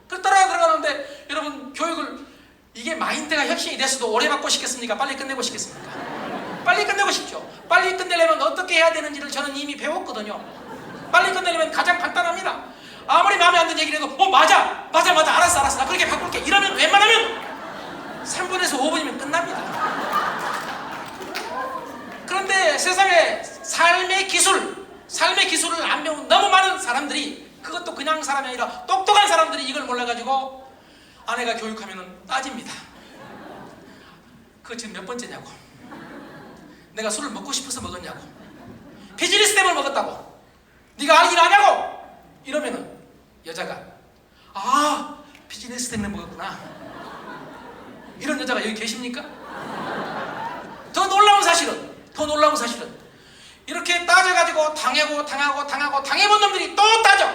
Speaker 2: 그 따라 들어가는데 여러분, 교육을, 이게 마인드가 혁신이 됐어도 오래 받고 싶겠습니까? 빨리 끝내고 싶겠습니까? 빨리 끝내고 싶죠. 빨리 끝내려면 어떻게 해야 되는지를 저는 이미 배웠거든요. 빨리 끝내려면 가장 간단합니다. 아무리 마음에 안 드는 얘기를 해도 맞아 알았어 나 그렇게 바꿀게 이러면 웬만하면 3분에서 5분이면 끝납니다. 그런데 세상에 삶의 기술을 안 배운 너무 많은 사람들이, 그것도 그냥 사람이 아니라 똑똑한 사람들이 이걸 몰라가지고 아내가 교육하면 따집니다. 그거 지금 몇 번째냐고, 내가 술을 먹고 싶어서 먹었냐고, 비즈니스 때문에 먹었다고, 네가 알긴 아냐고 이러면은 여자가 비즈니스 때문에 먹었구나, 이런 여자가 여기 계십니까? 더 놀라운 사실은 이렇게 따져가지고 당해본 놈들이 또 따져.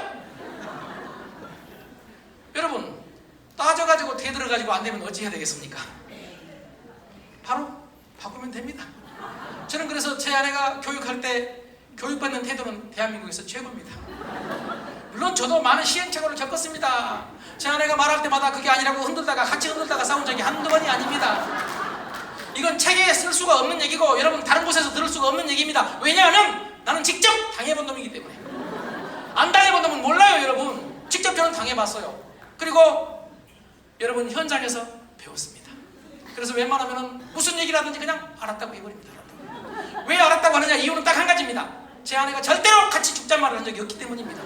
Speaker 2: 여러분, 따져가지고 대들어가지고 안 되면 어찌 해야 되겠습니까? 바로 바꾸면 됩니다. 저는 그래서 제 아내가 교육할 때 교육받는 태도는 대한민국에서 최고입니다. 물론 저도 많은 시행착오를 겪었습니다. 제 아내가 말할 때마다 그게 아니라고 같이 흔들다가 싸운 적이 한두 번이 아닙니다. 이건 책에 쓸 수가 없는 얘기고 여러분 다른 곳에서 들을 수가 없는 얘기입니다. 왜냐하면 나는 직접 당해본 놈이기 때문에. 안 당해본 놈은 몰라요. 여러분, 직접 저는 당해봤어요. 그리고 여러분 현장에서 배웠습니다. 그래서 웬만하면 무슨 얘기를 하든지 그냥 알았다고 해버립니다. 왜 알았다고 하느냐, 이유는 딱 한 가지입니다. 제 아내가 절대로 같이 죽자 말을 한 적이 없기 때문입니다.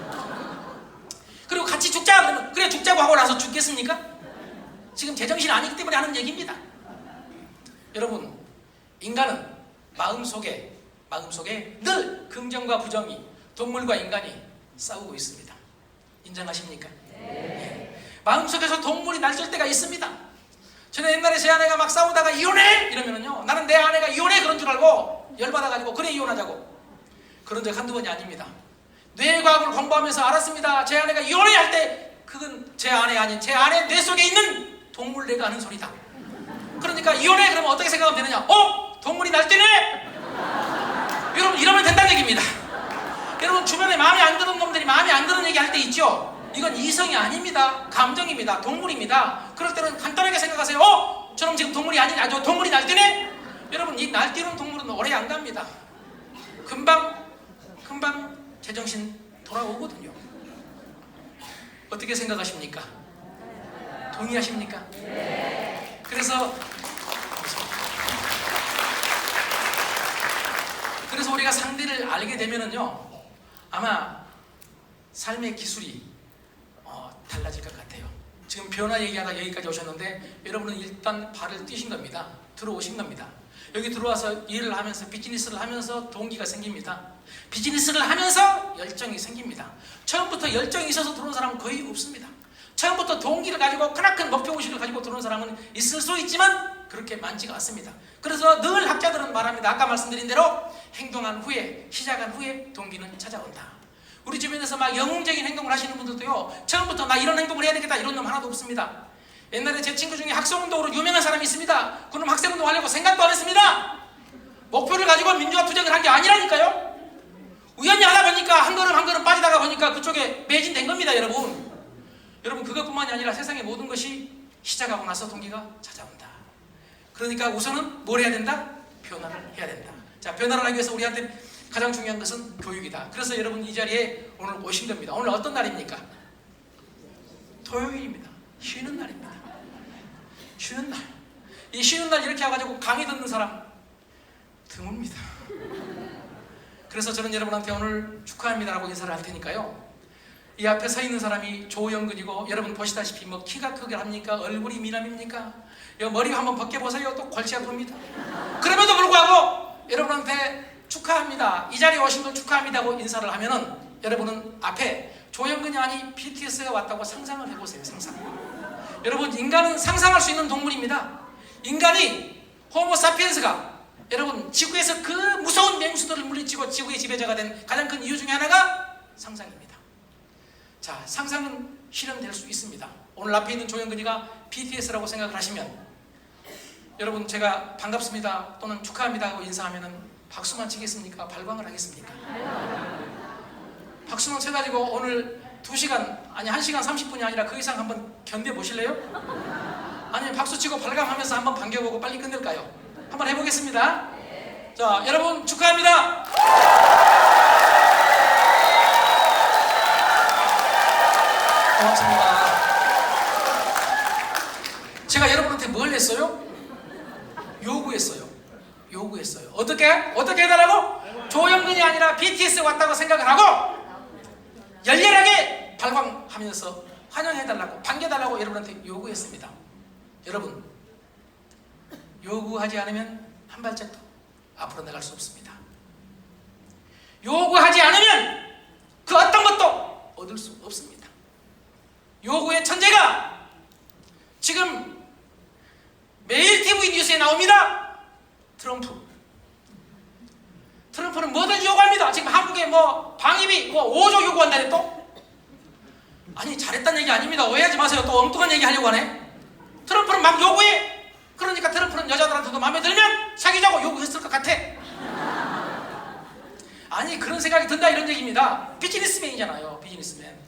Speaker 2: 그리고 같이 죽자 그러면 그래 죽자고 하고 나서 죽겠습니까? 지금 제정신이 아니기 때문에 하는 얘기입니다. 여러분, 인간은 마음속에 늘 긍정과 부정이, 동물과 인간이 싸우고 있습니다. 인정하십니까? 네. 마음속에서 동물이 날뛸 때가 있습니다. 저는 옛날에 제 아내가 막 싸우다가 이혼해! 이러면은요, 나는 내 아내가 이혼해! 그런 줄 알고 열받아가지고 그래 이혼하자고. 그런 적 한두 번이 아닙니다. 뇌과학을 공부하면서 알았습니다. 제 아내가 이혼해! 할 때 그건 제 아내 아닌 제 아내 뇌 속에 있는 동물 뇌가 하는 소리다. 그러니까 이혼해! 그러면 어떻게 생각하면 되느냐? 동물이 날뛰네! 여러분, 이러면 된다는 얘기입니다. 여러분, 주변에 마음에 안 드는 놈들이 마음에 안 드는 얘기 할 때 있죠? 이건 이성이 아닙니다. 감정입니다. 동물입니다. 그럴 때는 간단하게 생각하세요. 저놈 지금 동물이 아니냐? 저 동물이 날뛰네? 여러분, 이 날뛰는 동물은 오래 안 갑니다. 금방 제정신 돌아오거든요. 어떻게 생각하십니까? 동의하십니까? 네. 그래서 우리가 상대를 알게 되면은요, 아마 삶의 기술이 달라질 것 같아요. 지금 변화 얘기하다 여기까지 오셨는데 여러분은 일단 발을 뛰신 겁니다. 들어오신 겁니다. 여기 들어와서 일을 하면서 비즈니스를 하면서 동기가 생깁니다. 비즈니스를 하면서 열정이 생깁니다. 처음부터 열정이 있어서 들어온 사람은 거의 없습니다. 처음부터 동기를 가지고 크나큰 목표의식을 가지고 들어온 사람은 있을 수 있지만 그렇게 많지가 않습니다. 그래서 늘 학자들은 말합니다. 아까 말씀드린 대로 행동한 후에, 시작한 후에 동기는 찾아온다. 우리 주변에서 막 영웅적인 행동을 하시는 분들도요, 처음부터 나 이런 행동을 해야 되겠다 이런 놈 하나도 없습니다. 옛날에 제 친구 중에 학생운동으로 유명한 사람이 있습니다. 그놈 학생운동 하려고 생각도 안 했습니다. 목표를 가지고 민주화 투쟁을 한 게 아니라니까요. 우연히 하다 보니까 한 걸음 빠지다가 보니까 그쪽에 매진된 겁니다. 여러분, 그것뿐만이 아니라 세상의 모든 것이 시작하고 나서 동기가 찾아온다. 그러니까 우선은 뭘 해야 된다? 변화를 해야 된다. 자, 변화를 하기 위해서 우리한테 가장 중요한 것은 교육이다. 그래서 여러분 이 자리에 오늘 오신 겁니다. 오늘 어떤 날입니까? 토요일입니다. 쉬는 날입니다. 쉬는 날. 이 쉬는 날 이렇게 와가지고 강의 듣는 사람 드뭅니다. 그래서 저는 여러분한테 오늘 축하합니다라고 인사를 할 테니까요, 이 앞에 서 있는 사람이 조영근이고, 여러분 보시다시피 뭐 키가 크게 합니까? 얼굴이 미남입니까? 머리 한번 벗겨보세요. 또 골치 아픕니다. 그럼에도 불구하고 여러분한테 축하합니다, 이 자리에 오신 걸 축하합니다고 인사를 하면은 여러분은 앞에 조영근이 아니 BTS가 왔다고 상상을 해보세요. 상상. 여러분, 인간은 상상할 수 있는 동물입니다. 인간이 호모사피엔스가 여러분 지구에서 그 무서운 맹수들을 물리치고 지구의 지배자가 된 가장 큰 이유 중에 하나가 상상입니다. 자, 상상은 실현될 수 있습니다. 오늘 앞에 있는 조영근이가 BTS라고 생각을 하시면 여러분, 제가 반갑습니다 또는 축하합니다 하고 인사하면은 박수만 치겠습니까? 발광을 하겠습니까? 박수만 쳐가지고 오늘 2시간 아니 1시간 30분이 아니라 그 이상 한번 견뎌보실래요? 아니면 박수치고 발광하면서 한번 반겨보고 빨리 끝낼까요? 한번 해보겠습니다. 자, 여러분 축하합니다. 고맙습니다. 제가 여러분한테 뭘 했어요? 요구했어요. 어떻게 해달라고? 조영근이 아니라 BTS 왔다고 생각을 하고 열렬하게 발광하면서 환영해달라고, 반겨달라고 여러분한테 요구했습니다. 여러분, 요구하지 않으면 한 발짝도 앞으로 나갈 수 없습니다. 요구하지 않으면 그 어떤 것도 얻을 수 없습니다. 요구의 천재가 지금 매일 TV 뉴스에 나옵니다. 트럼프는 뭐든지 요구합니다. 지금 한국에 뭐 방위비 5조 요구한다네 또? 아니, 잘했다는 얘기 아닙니다. 오해하지 마세요. 또 엉뚱한 얘기 하려고 하네. 트럼프는 막 요구해. 그러니까 트럼프는 여자들한테도 마음에 들면 사귀자고 요구했을 것 같아. 아니, 그런 생각이 든다 이런 얘기입니다. 비즈니스맨이잖아요. 비즈니스맨.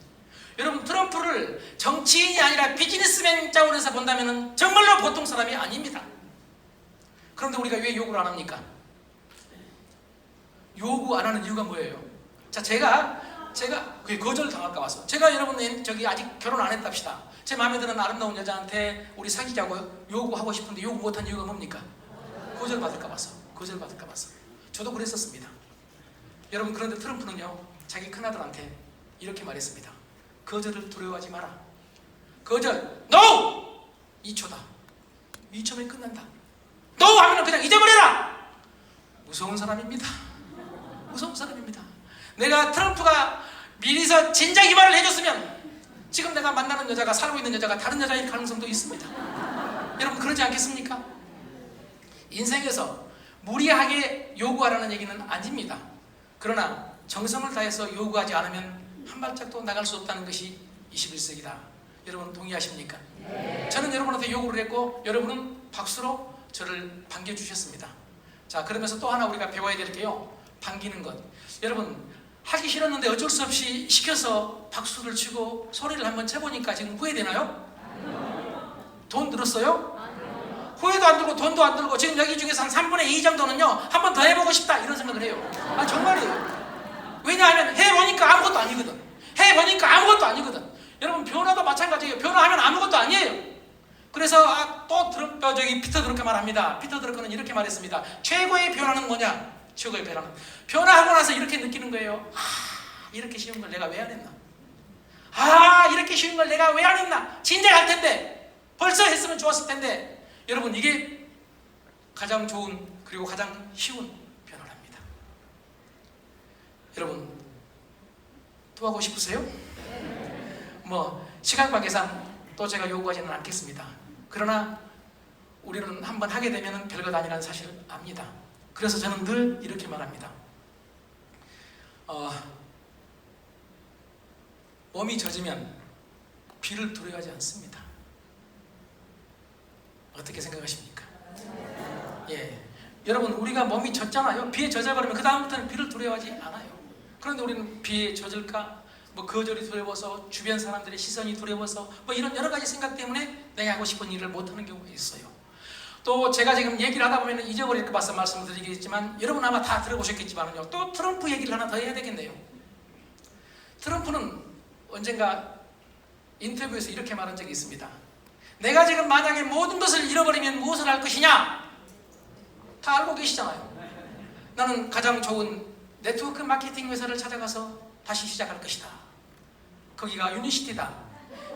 Speaker 2: 여러분, 트럼프를 정치인이 아니라 비즈니스맨 차원에서 본다면 정말로 보통 사람이 아닙니다. 그런데 우리가 왜 요구를 안 합니까? 요구 안 하는 이유가 뭐예요? 자, 제가 그게 거절 당할까 봐서. 제가 여러분 저기 아직 결혼 안 했답시다. 제 마음에 드는 아름다운 여자한테 우리 사귀자고 요구하고 싶은데 요구 못한 이유가 뭡니까? 거절 받을까 봐서. 저도 그랬었습니다. 여러분, 그런데 트럼프는요, 자기 큰아들한테 이렇게 말했습니다. 거절을 두려워하지 마라. 거절, NO! 2초다. 2초면 끝난다. NO! 하면 그냥 잊어버려라. 무서운 사람입니다. 내가 트럼프가 미리서 진작 이 말을 해줬으면 지금 내가 만나는 여자가, 살고 있는 여자가 다른 여자일 가능성도 있습니다. 여러분, 그러지 않겠습니까? 인생에서 무리하게 요구하라는 얘기는 아닙니다. 그러나 정성을 다해서 요구하지 않으면 한 발짝도 나갈 수 없다는 것이 21세기다. 여러분, 동의하십니까? 네. 저는 여러분한테 요구를 했고 여러분은 박수로 저를 반겨주셨습니다. 자, 그러면서 또 하나 우리가 배워야 될 게요, 반기는 것. 여러분, 하기 싫었는데 어쩔 수 없이 시켜서 박수를 치고 소리를 한번 쳐보니까 지금 후회되나요? 돈 들었어요? 후회도 안 들고 돈도 안 들고 지금 여기 중에서 한 3분의 2 정도는요, 한 번 더 해보고 싶다 이런 생각을 해요. 아, 정말이에요. 왜냐하면 해보니까 아무것도 아니거든. 여러분, 변화도 마찬가지예요. 변화하면 아무것도 아니에요. 그래서 또 피터 드러커 말합니다. 피터 드러커는 이렇게 말했습니다. 최고의 변화는 뭐냐? 최고의 변화는 변화하고 나서 이렇게 느끼는 거예요. 이렇게 쉬운 걸 내가 왜 안 했나? 이렇게 쉬운 걸 내가 왜 안 했나? 진작 할 텐데, 벌써 했으면 좋았을 텐데. 여러분, 이게 가장 좋은 그리고 가장 쉬운 변화랍니다. 여러분, 또 하고 싶으세요? 시간 관계상 또 제가 요구하지는 않겠습니다. 그러나 우리는 한번 하게 되면 별것 아니라는 사실을 압니다. 그래서 저는 늘 이렇게 말합니다. 몸이 젖으면 비를 두려워하지 않습니다. 어떻게 생각하십니까? 예, 여러분, 우리가 몸이 젖잖아요. 비에 젖어버리면 그 다음부터는 비를 두려워하지 않아요. 그런데 우리는 비에 젖을까? 거절이 두려워서, 주변 사람들의 시선이 두려워서, 이런 여러 가지 생각 때문에 내가 하고 싶은 일을 못하는 경우가 있어요. 또 제가 지금 얘기를 하다 보면 잊어버릴까 봐서 말씀을 드리겠지만, 여러분 아마 다 들어보셨겠지만요, 또 트럼프 얘기를 하나 더 해야 되겠네요. 트럼프는 언젠가 인터뷰에서 이렇게 말한 적이 있습니다. 내가 지금 만약에 모든 것을 잃어버리면 무엇을 할 것이냐? 다 알고 계시잖아요. 나는 가장 좋은 네트워크 마케팅 회사를 찾아가서 다시 시작할 것이다. 거기가 유니시티다.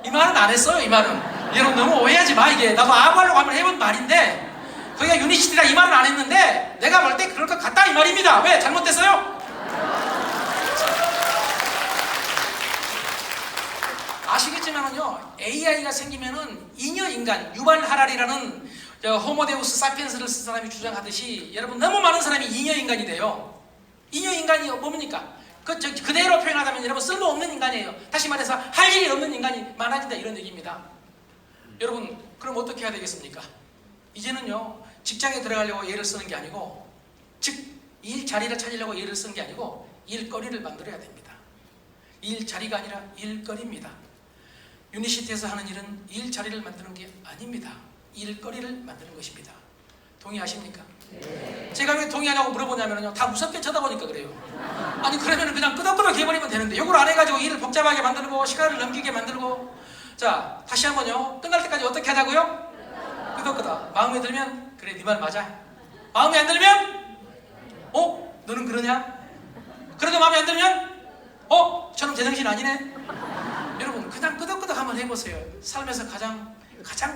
Speaker 2: 이 말은 안 했어요. 이 말은 여러분 너무 오해하지 마. 이게 나도 아부하려고 하면 해본 말인데, 거기가 유니시티다 이 말은 안 했는데 내가 볼 때 그럴 것 같다 이 말입니다. 왜? 잘못됐어요? 아시겠지만은요, AI가 생기면은 인여인간, 유발 하랄이라는 호모데우스 사피엔스를 쓴 사람이 주장하듯이, 여러분, 너무 많은 사람이 인여인간이 돼요. 인여인간이 뭡니까? 그대로 표현하자면 여러분, 쓸모없는 인간이에요. 다시 말해서 할 일이 없는 인간이 많아진다 이런 얘기입니다. 여러분, 그럼 어떻게 해야 되겠습니까? 이제는요, 직장에 들어가려고 예를 쓰는 게 아니고, 즉 일자리를 찾으려고 예를 쓰는 게 아니고 일거리를 만들어야 됩니다. 일자리가 아니라 일거리입니다. 유니시티에서 하는 일은 일자리를 만드는 게 아닙니다. 일거리를 만드는 것입니다. 동의하십니까? 제가 왜 동의하냐고 물어보냐면요, 다 무섭게 쳐다보니까 그래요. 아니 그러면 그냥 끄덕끄덕 해버리면 되는데 요걸 안 해가지고 일을 복잡하게 만들고 시간을 넘기게 만들고. 자, 다시 한번요, 끝날 때까지 어떻게 하자고요? 끄덕끄덕. 마음에 들면 그래 네 말 맞아. 마음에 안 들면 너는 그러냐? 그래도 마음에 안 들면 저놈 제정신 아니네. 여러분 그냥 끄덕끄덕 한번 해보세요. 삶에서 가장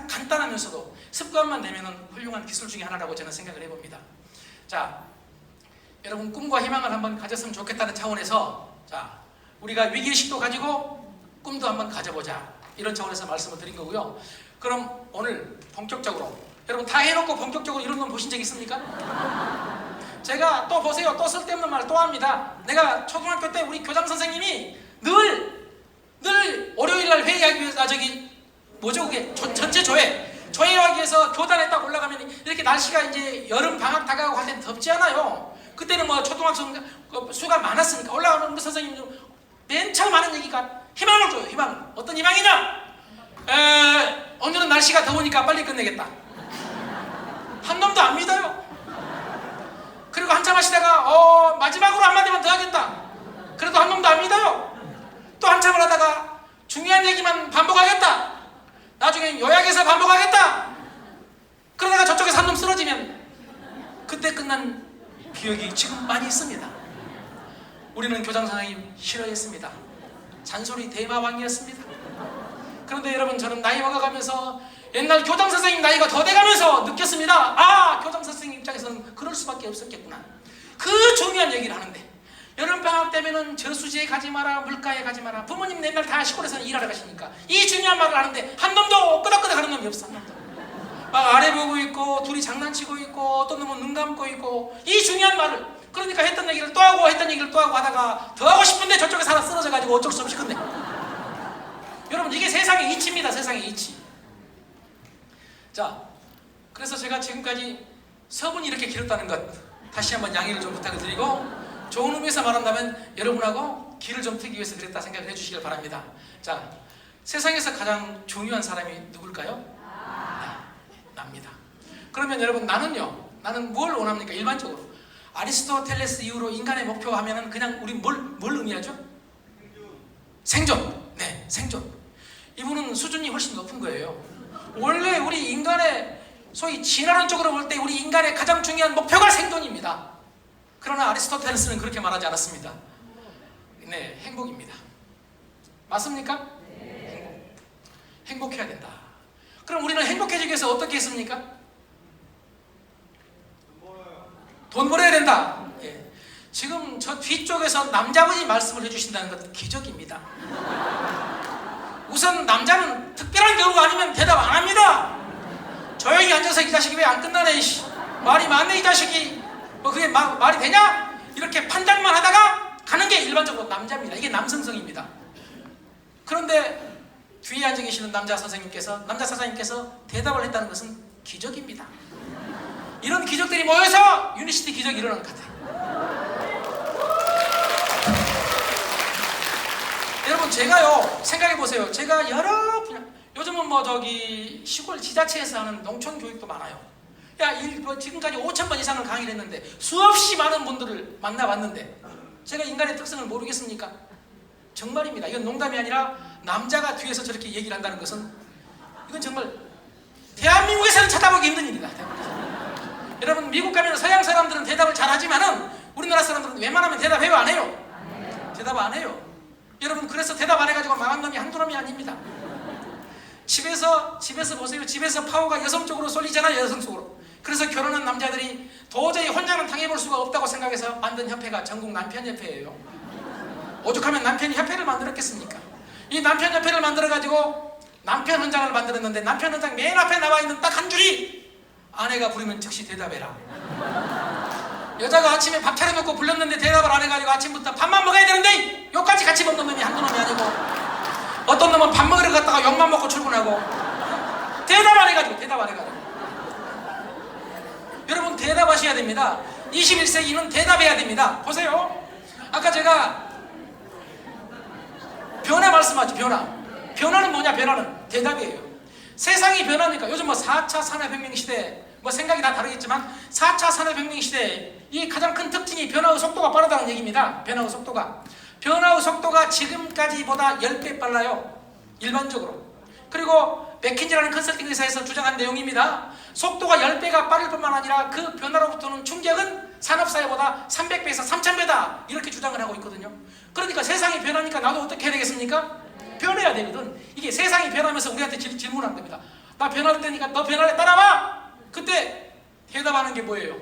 Speaker 2: 간단하면서도 습관만 되면 훌륭한 기술 중에 하나라고 저는 생각을 해봅니다. 자, 여러분 꿈과 희망을 한번 가졌으면 좋겠다는 차원에서, 자, 우리가 위기의식도 가지고 꿈도 한번 가져보자, 이런 차원에서 말씀을 드린 거고요. 그럼 오늘 본격적으로, 여러분 다 해놓고 본격적으로 이런 놈 보신 적 있습니까? 제가 또 보세요, 또 쓸데없는 말 또 합니다. 내가 초등학교 때 우리 교장 선생님이 늘 월요일날 회의하기 위해서, 그게 전체 조회하기 위해서 교단에 딱 올라가면 이렇게 날씨가 이제 여름 방학 다가가고 할 땐 덥지 않아요. 그때는 뭐 초등학생 수가 많았으니까 올라가면 우리 선생님이 맨 처음 하는 얘기가 희망을 줘요. 희망. 어떤 희망이냐? 오늘은 날씨가 더우니까 빨리 끝내겠다. 한 놈도 안 믿어요. 그리고 한참 하시다가 마지막으로 한마디만 더 하겠다. 그래도 한 놈도 안 믿어요. 또 한참을 하다가 중요한 얘기만 반복하겠다. 나중에 요약해서 반복하겠다. 그러다가 저쪽에서 한 놈 쓰러지면 그때 끝난 기억이 지금 많이 있습니다. 우리는 교장 선생님 싫어했습니다. 잔소리 대마왕이었습니다. 그런데 여러분, 저는 나이 먹어가면서 옛날 교장 선생님 나이가 더 돼가면서 느꼈습니다. 교장 선생님 입장에서는 그럴 수밖에 없었겠구나. 그 중요한 얘기를 하는데, 여름방학 때면은 저수지에 가지 마라, 물가에 가지 마라. 부모님 맨날 다 시골에서 일하러 가시니까 이 중요한 말을 하는데 한 놈도 끄덕끄덕 하는 놈이 없어. 한 놈도. 막 아래 보고 있고, 둘이 장난치고 있고, 어떤 놈은 눈 감고 있고, 이 중요한 말을, 그러니까 했던 얘기를 또 하고 했던 얘기를 또 하고 하다가 더 하고 싶은데 저쪽에서 하나 쓰러져가지고 어쩔 수 없이 끝내. 여러분, 이게 세상의 이치입니다. 세상의 이치. 자, 그래서 제가 지금까지 서문이 이렇게 길었다는 것 다시 한번 양해를 좀 부탁을 드리고, 좋은 의미에서 말한다면 여러분하고 길을 좀 트기 위해서 그랬다 생각을 해주시길 바랍니다. 자, 세상에서 가장 중요한 사람이 누굴까요? 납니다. 그러면 여러분, 나는 뭘 원합니까? 일반적으로 아리스토텔레스 이후로 인간의 목표 하면은 그냥 우리 뭘 의미하죠? 생존. 네, 생존. 이분은 수준이 훨씬 높은 거예요. 원래 우리 인간의 소위 진화론적으로 볼 때 우리 인간의 가장 중요한 목표가 생존입니다. 그러나 아리스토텔레스는 그렇게 말하지 않았습니다. 네, 행복입니다. 맞습니까? 네. 행복해야 된다. 그럼 우리는 행복해지기 위해서 어떻게 했습니까? 돈 벌어야 된다. 예. 지금 저 뒤쪽에서 남자분이 말씀을 해주신다는 것은 기적입니다. 우선 남자는 특별한 경우가 아니면 대답 안 합니다. 조용히 앉아서 이 자식이 왜 안 끝나네, 말이 많네 이 자식이, 그게 말이 되냐? 이렇게 판단만 하다가 가는 게 일반적으로 남자입니다. 이게 남성성입니다. 그런데 뒤에 앉아 계시는 남자 사장님께서 대답을 했다는 것은 기적입니다. 이런 기적들이 모여서 유니시티 기적이 일어난 것 같아요. 여러분, 제가요, 생각해보세요. 제가 여러 분야, 요즘은 시골 지자체에서 하는 농촌 교육도 많아요. 지금까지 5,000번 이상을 강의를 했는데 수없이 많은 분들을 만나봤는데 제가 인간의 특성을 모르겠습니까? 정말입니다. 이건 농담이 아니라 남자가 뒤에서 저렇게 얘기를 한다는 것은 이건 정말 대한민국에서는 찾아보기 힘든 일이다. 여러분, 미국 가면 서양 사람들은 대답을 잘하지만은 우리나라 사람들은 웬만하면 대답해요, 안 해요? 대답 안 해요. 여러분, 그래서 대답 안 해가지고 망한 놈이 한두 놈이 아닙니다. 집에서 보세요. 집에서 파워가 여성 쪽으로 쏠리잖아요. 여성 쪽으로. 그래서 결혼한 남자들이 도저히 혼자는 당해볼 수가 없다고 생각해서 만든 협회가 전국 남편협회예요. 오죽하면 남편이 협회를 만들었겠습니까? 이 남편협회를 만들어가지고 남편 헌장을 만들었는데 남편 헌장 맨 앞에 나와 있는 딱 한 줄이 아내가 부르면 즉시 대답해라. 여자가 아침에 밥 차려놓고 불렀는데 대답을 안 해가지고 아침부터 밥만 먹어야 되는데 욕까지 같이 먹는 놈이 한두 놈이 아니고, 어떤 놈은 밥 먹으러 갔다가 욕만 먹고 출근하고 대답 안 해가지고. 여러분, 대답하셔야 됩니다. 21세기는 대답해야 됩니다. 보세요. 아까 제가 변화 말씀하죠. 변화는 뭐냐? 변화는 대답이에요. 세상이 변하니까 요즘 4차 산업혁명 시대 뭐 생각이 다 다르겠지만 4차 산업혁명 시대에 이 가장 큰 특징이 변화의 속도가 빠르다는 얘기입니다. 변화의 속도가 지금까지보다 10배 빨라요. 일반적으로. 그리고 맥킨지라는 컨설팅 회사에서 주장한 내용입니다. 속도가 10배가 빠를 뿐만 아니라 그 변화로부터는 충격은 산업사회보다 300배에서 3000배다 이렇게 주장을 하고 있거든요. 그러니까 세상이 변하니까 나도 어떻게 해야 되겠습니까? 변해야 되거든. 이게 세상이 변하면서 우리한테 질문한 겁니다. 나 변할 때니까 너 변할래 따라와. 그때 대답하는 게 뭐예요?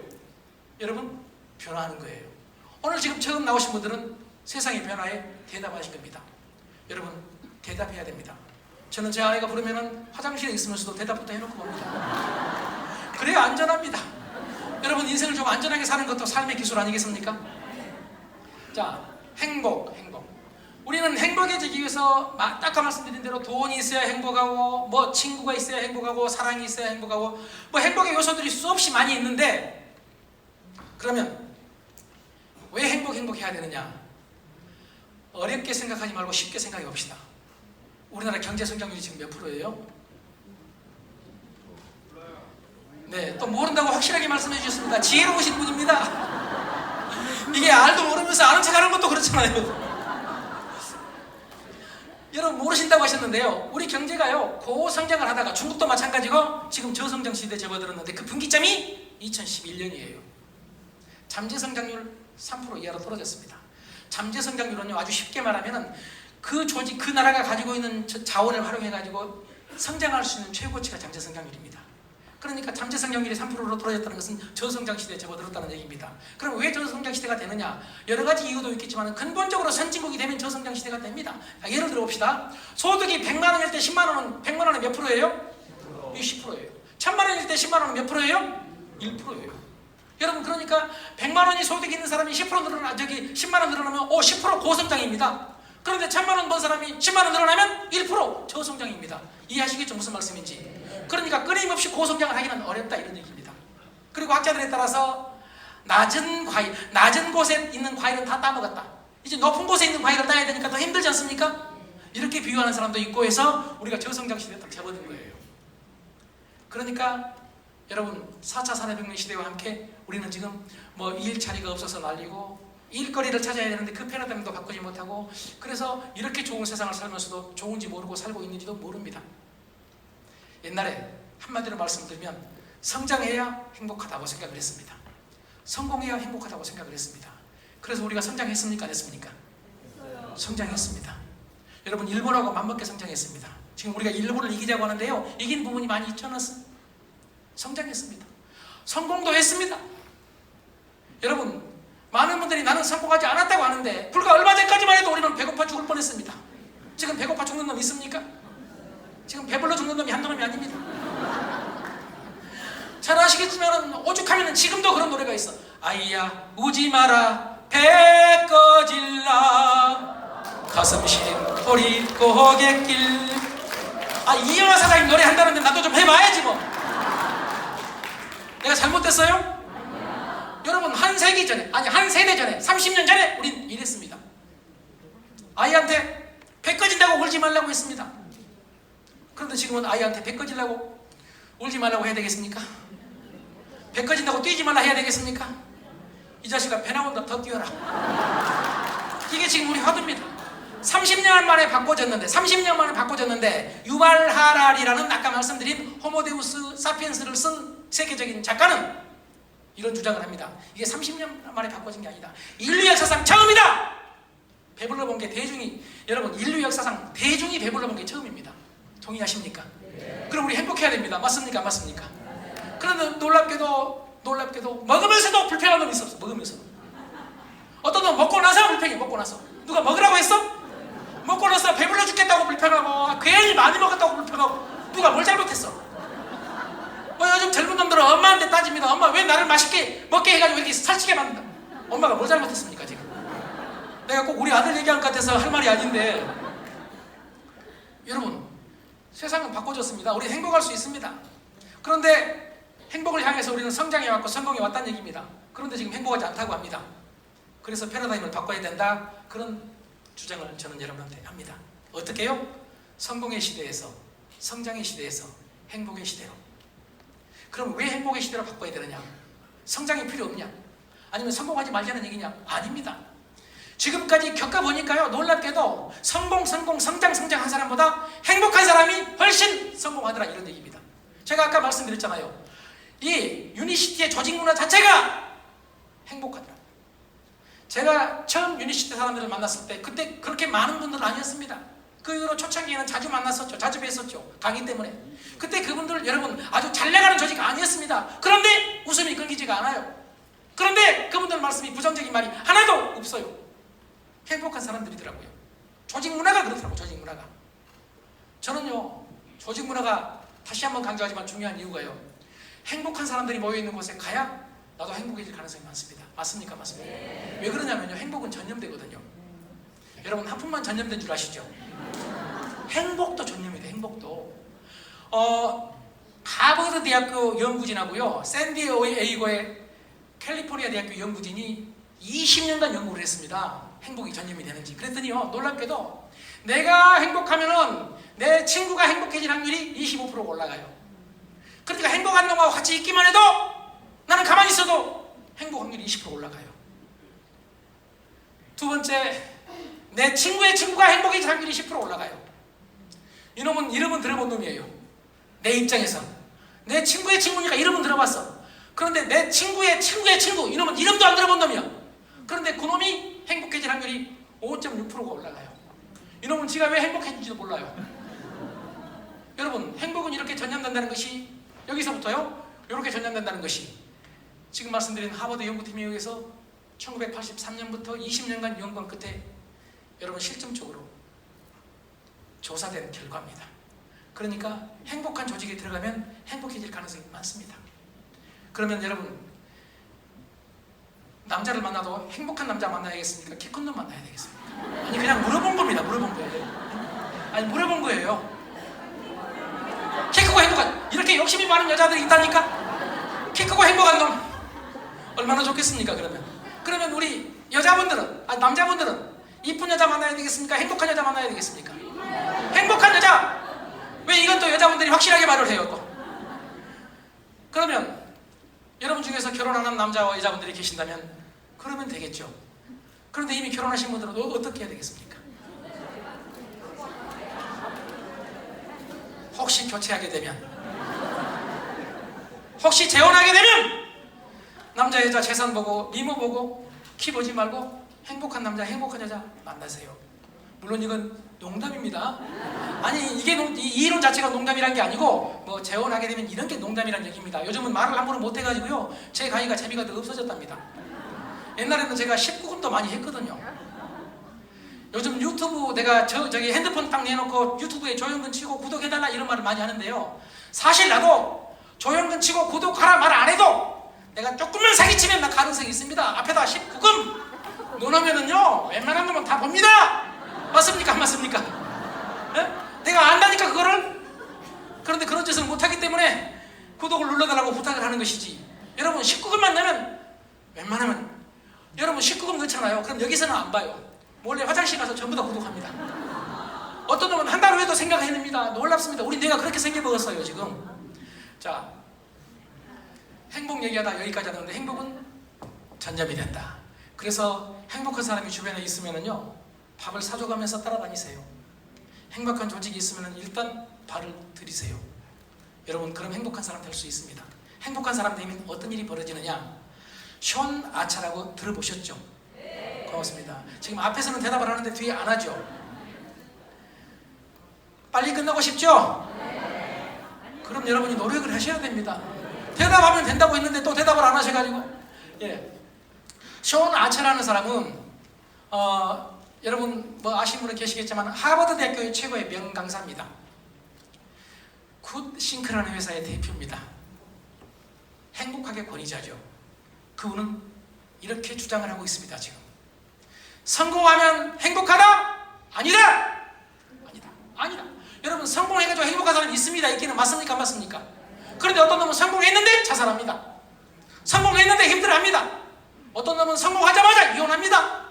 Speaker 2: 여러분, 변화하는 거예요. 오늘 지금 처음 나오신 분들은 세상의 변화에 대답하신 겁니다. 여러분, 대답해야 됩니다. 저는 제 아이가 부르면은 화장실에 있으면서도 대답부터 해놓고 봅니다. 그래야 안전합니다. 여러분, 인생을 좀 안전하게 사는 것도 삶의 기술 아니겠습니까? 자, 행복. 우리는 행복해지기 위해서 아까 말씀드린 대로 돈이 있어야 행복하고 뭐 친구가 있어야 행복하고 사랑이 있어야 행복하고 뭐 행복의 요소들이 수없이 많이 있는데, 그러면 왜 행복해야 되느냐? 어렵게 생각하지 말고 쉽게 생각해 봅시다. 우리나라 경제 성장률이 지금 몇 프로예요? 네, 또 모른다고 확실하게 말씀해 주셨습니다. 지혜로우신 분입니다. 이게 알도 모르면서 아는 척 하는 것도 그렇잖아요. 여러분, 모르신다고 하셨는데요, 우리 경제가요 고성장을 하다가 중국도 마찬가지고 지금 저성장 시대에 접어들었는데 그 분기점이 2011년이에요. 잠재성장률 3% 이하로 떨어졌습니다. 잠재성장률은요, 아주 쉽게 말하면은 그 조직, 그 나라가 가지고 있는 자원을 활용해가지고 성장할 수 있는 최고치가 잠재성장률입니다. 그러니까 잠재성장률이 3%로 떨어졌다는 것은 저성장 시대에 접어들었다는 얘기입니다. 그럼 왜 저성장 시대가 되느냐? 여러 가지 이유도 있겠지만 근본적으로 선진국이 되면 저성장 시대가 됩니다. 예를 들어 봅시다. 소득이 100만 원일 때 10만 원은 100만 원은 몇 프로예요? 10%예요. 1000만 원일 때 10만 원은 몇 프로예요? 1%예요. 여러분, 그러니까 100만 원이 소득이 있는 사람이 10만 원 늘어나면 10% 고성장입니다. 그런데 1000만 원 번 사람이 10만 원 늘어나면 1% 저성장입니다. 이해하시겠죠? 무슨 말씀인지. 그러니까 끊임없이 고성장을 하기는 어렵다 이런 얘기입니다. 그리고 학자들에 따라서 낮은 곳에 있는 과일은 다 따먹었다. 이제 높은 곳에 있는 과일을 따야 되니까 더 힘들지 않습니까? 이렇게 비유하는 사람도 있고 해서 우리가 저성장 시대에 딱 접어든 거예요. 그러니까 여러분, 4차 산업혁명 시대와 함께 우리는 지금 뭐 일자리가 없어서 난리고 일거리를 찾아야 되는데 그 패러다임도 바꾸지 못하고, 그래서 이렇게 좋은 세상을 살면서도 좋은지 모르고 살고 있는지도 모릅니다. 옛날에 한마디로 말씀드리면 성장해야 행복하다고 생각을 했습니다. 성공해야 행복하다고 생각을 했습니다. 그래서 우리가 성장했습니까? 안 했습니까? 성장했습니다. 여러분, 일본하고 맞먹게 성장했습니다. 지금 우리가 일본을 이기자고 하는데요, 이긴 부분이 많이 있지 않았어요? 성장했습니다. 성공도 했습니다. 여러분, 많은 분들이 나는 성공하지 않았다고 하는데 불과 얼마 전까지만 해도 우리는 배고파 죽을 뻔했습니다. 지금 배고파 죽는 놈 있습니까? 지금 배불러 죽는 놈이 한두 놈이 아닙니다. 잘 아시겠지만 오죽하면 지금도 그런 노래가 있어. 아이야 우지 마라 배 꺼질라 가슴 시린 우리 고갯길. 이영하 사장님 노래 한다는데 나도 좀 해봐야지 뭐. 내가 잘못됐어요? 여러분, 한 세대 전에 30년 전에 우린 이랬습니다. 아이한테 배 꺼진다고 울지 말라고 했습니다. 그런데 지금은 아이한테 배 꺼지려고 울지 말라고 해야 되겠습니까? 배 꺼진다고 뛰지 말라 해야 되겠습니까? 이 자식아, 배 나온다 더 뛰어라. 이게 지금 우리 화두입니다. 30년 만에 바꿔졌는데 유발 하랄이라는 아까 말씀드린 호모데우스 사피엔스를 쓴 세계적인 작가는 이런 주장을 합니다. 이게 30년 만에 바꿔진 게 아니다. 인류 역사상 처음이다. 배불러 본 게 여러분, 인류 역사상 대중이 배불러 본 게 처음입니다. 동의하십니까? 네. 그럼 우리 행복해야 됩니다. 맞습니까? 안 맞습니까? 그런데 놀랍게도 먹으면서도 불평한 놈이 있었어. 먹으면서도. 어떤 놈 먹고 나서 불평해. 먹고 나서 누가 먹으라고 했어? 먹고 나서 배불러 죽겠다고 불평하고 괜히 많이 먹었다고 불평하고. 누가 뭘 잘못했어? 요즘 젊은 놈들은 엄마한테 따집니다. 엄마 왜 나를 맛있게 먹게 해가지고 이렇게 살찌게 만든다. 엄마가 뭘 잘못했습니까 지금? 내가 꼭 우리 아들 얘기한 것 같아서 할 말이 아닌데, 여러분, 세상은 바꿔졌습니다. 우리 행복할 수 있습니다. 그런데 행복을 향해서 우리는 성장해왔고 성공해 왔다는 얘기입니다. 그런데 지금 행복하지 않다고 합니다. 그래서 패러다임을 바꿔야 된다, 그런 주장을 저는 여러분한테 합니다. 어떻게 해요? 성공의 시대에서, 성장의 시대에서 행복의 시대로. 그럼 왜 행복의 시대로 바꿔야 되느냐? 성장이 필요 없냐? 아니면 성공하지 말자는 얘기냐? 아닙니다. 지금까지 겪어보니까요, 놀랍게도 성공, 성장 한 사람보다 행복한 사람이 훨씬 성공하더라, 이런 얘기입니다. 제가 아까 말씀드렸잖아요. 이 유니시티의 조직 문화 자체가 행복하더라. 제가 처음 유니시티 사람들을 만났을 때 그때 그렇게 많은 분들은 아니었습니다. 그 이후로 초창기에는 자주 만났었죠. 자주 뵀었죠. 강의 때문에. 그때 그분들 여러분 아주 잘 나가는 조직 아니었습니다. 그런데 웃음이 끊기지가 않아요. 그런데 그분들 말씀이 부정적인 말이 하나도 없어요. 행복한 사람들이더라고요. 조직 문화가 그렇더라고요. 조직 문화가. 저는요, 조직 문화가 다시 한번 강조하지만 중요한 이유가요, 행복한 사람들이 모여있는 곳에 가야 나도 행복해질 가능성이 많습니다. 맞습니까? 맞습니까? 왜 그러냐면요, 행복은 전염되거든요. 여러분 하품만 전염된 줄 아시죠? 행복도 전염이 돼. 행복도. 하버드 대학교 연구진하고요, 샌디에이고의 캘리포니아 대학교 연구진이 20년간 연구를 했습니다. 행복이 전염이 되는지. 그랬더니요, 놀랍게도 내가 행복하면은 내 친구가 행복해질 확률이 25%가 올라가요. 그러니까 행복한 놈하고 같이 있기만 해도 나는 가만히 있어도 행복 확률이 20% 올라가요. 두 번째, 내 친구의 친구가 행복해질 확률이 10% 올라가요. 이놈은 이름은 들어본 놈이에요. 내 입장에서. 내 친구의 친구니까 이름은 들어봤어. 그런데 내 친구의 친구의 친구, 이놈은 이름도 안 들어본 놈이야. 그런데 그놈이 행복해질 확률이 5.6%가 올라가요. 이놈은 지가 왜 행복해진지도 몰라요. 여러분, 행복은 이렇게 전염된다는 것이, 여기서부터요, 이렇게 전염된다는 것이 지금 말씀드린 하버드 연구팀에 의해서 1983년부터 20년간 연구한 끝에 여러분 실증적으로 조사된 결과입니다. 그러니까 행복한 조직에 들어가면 행복해질 가능성이 많습니다. 그러면 여러분, 남자를 만나도 행복한 남자 만나야겠습니까? 키 큰 놈 만나야 되겠습니까? 아니, 그냥 물어본 겁니다. 물어본 거예요. 아니, 물어본 거예요. 키 크고 행복한, 이렇게 욕심이 많은 여자들이 있다니까? 키 크고 행복한 놈 얼마나 좋겠습니까? 그러면 우리 여자분들은, 남자분들은 이쁜 여자 만나야 되겠습니까? 행복한 여자 만나야 되겠습니까? 행복한 여자! 왜 이건 또 여자분들이 확실하게 말을 해요, 또? 그러면 여러분 중에서 결혼하는 남자와 여자분들이 계신다면 그러면 되겠죠. 그런데 이미 결혼하신 분들은 어떻게 해야 되겠습니까? 혹시 교체하게 되면, 혹시 재혼하게 되면 남자 여자 재산 보고 미모 보고 키 보지 말고 행복한 남자 행복한 여자 만나세요. 물론 이건 농담입니다. 아니, 이게 이 이론 자체가 농담이란 게 아니고, 뭐 재혼하게 되면 이런 게 농담이란 얘기입니다. 요즘은 말을 함부로 못 해가지고요, 제 강의가 재미가 더 없어졌답니다. 옛날에는 제가 19금도 많이 했거든요. 요즘 유튜브 내가 저기 핸드폰 딱 내놓고 유튜브에 조용근 치고 구독해달라 이런 말을 많이 하는데요, 사실 나도 조용근 치고 구독하라 말 안 해도 내가 조금만 사기치면 나 가능성이 있습니다. 앞에다 19금 넣어놓으면은요, 웬만한 거면 다 봅니다. 맞습니까? 안 맞습니까? 에? 내가 안다니까 그거를. 그런데 그런 짓을 못하기 때문에 구독을 눌러달라고 부탁을 하는 것이지. 여러분 19금만 넣으면 웬만하면, 여러분 19금 넣잖아요. 그럼 여기서는 안 봐요. 몰래 화장실 가서 전부 다 구독합니다. 어떤 놈은 한 달 후에도 생각해냅니다. 놀랍습니다. 우리 내가 그렇게 생겨먹었어요 지금. 자, 행복 얘기하다 여기까지 하는데, 행복은 전염이 된다. 그래서 행복한 사람이 주변에 있으면은요, 밥을 사줘가면서 따라다니세요. 행복한 조직이 있으면 일단 발을 들이세요. 여러분, 그럼 행복한 사람 될 수 있습니다. 행복한 사람 되면 어떤 일이 벌어지느냐? 션 아차라고 들어보셨죠? 네. 고맙습니다. 지금 앞에서는 대답을 하는데 뒤에 안 하죠? 빨리 끝나고 싶죠? 네. 그럼 여러분이 노력을 하셔야 됩니다. 대답하면 된다고 했는데 또 대답을 안 하셔가지고. 예. 션 아차라는 사람은 여러분 뭐 아시는 분은 계시겠지만 하버드 대학교의 최고의 명강사입니다. 굿싱크라는 회사의 대표입니다. 행복하게 권위자죠. 그분은 이렇게 주장을 하고 있습니다. 지금 성공하면 행복하다? 아니다! 아니다. 여러분, 성공해가지고 행복한 사람이 있습니다. 있기는 맞습니까? 안 맞습니까? 그런데 어떤 놈은 성공했는데 자살합니다. 성공했는데 힘들어합니다. 어떤 놈은 성공하자마자 이혼합니다.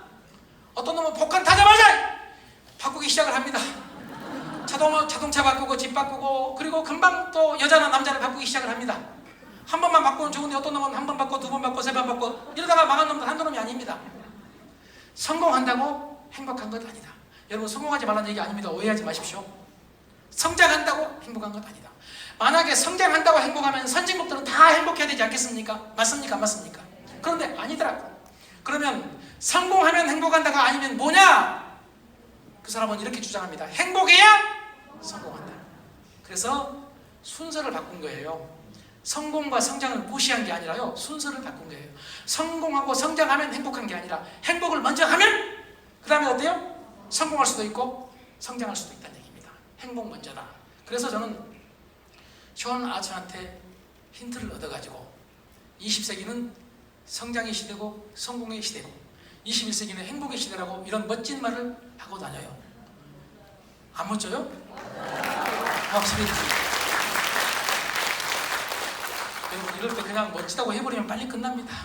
Speaker 2: 어떤 놈은 복권 타자마자 바꾸기 시작을 합니다. 자동차 바꾸고 집 바꾸고, 그리고 금방 또 여자나 남자를 바꾸기 시작을 합니다. 한 번만 바꾸면 좋은데 어떤 놈은 한 번 바꿔, 두 번 바꿔, 세 번 바꿔 이러다가 망한 놈들 한두 놈이 아닙니다. 성공한다고 행복한 것 아니다. 여러분 성공하지 말라는 얘기 아닙니다. 오해하지 마십시오. 성장한다고 행복한 것 아니다. 만약에 성장한다고 행복하면 선진국들은 다 행복해야 되지 않겠습니까? 맞습니까? 안 맞습니까? 그런데 아니더라고. 그러면 성공하면 행복한다가 아니면 뭐냐? 그 사람은 이렇게 주장합니다. 행복해야 성공한다. 그래서 순서를 바꾼 거예요. 성공과 성장을 무시한 게 아니라요, 순서를 바꾼 거예요. 성공하고 성장하면 행복한 게 아니라 행복을 먼저 하면 그 다음에 어때요? 성공할 수도 있고 성장할 수도 있다는 얘기입니다. 행복 먼저다. 그래서 저는 션 아처한테 힌트를 얻어가지고 20세기는 성장의 시대고 성공의 시대고 21세기는 행복의 시대라고 이런 멋진 말을 하고 다녀요. 안 멋져요? 고맙습니다. 여러분 이럴 때 그냥 멋지다고 해버리면 빨리 끝납니다.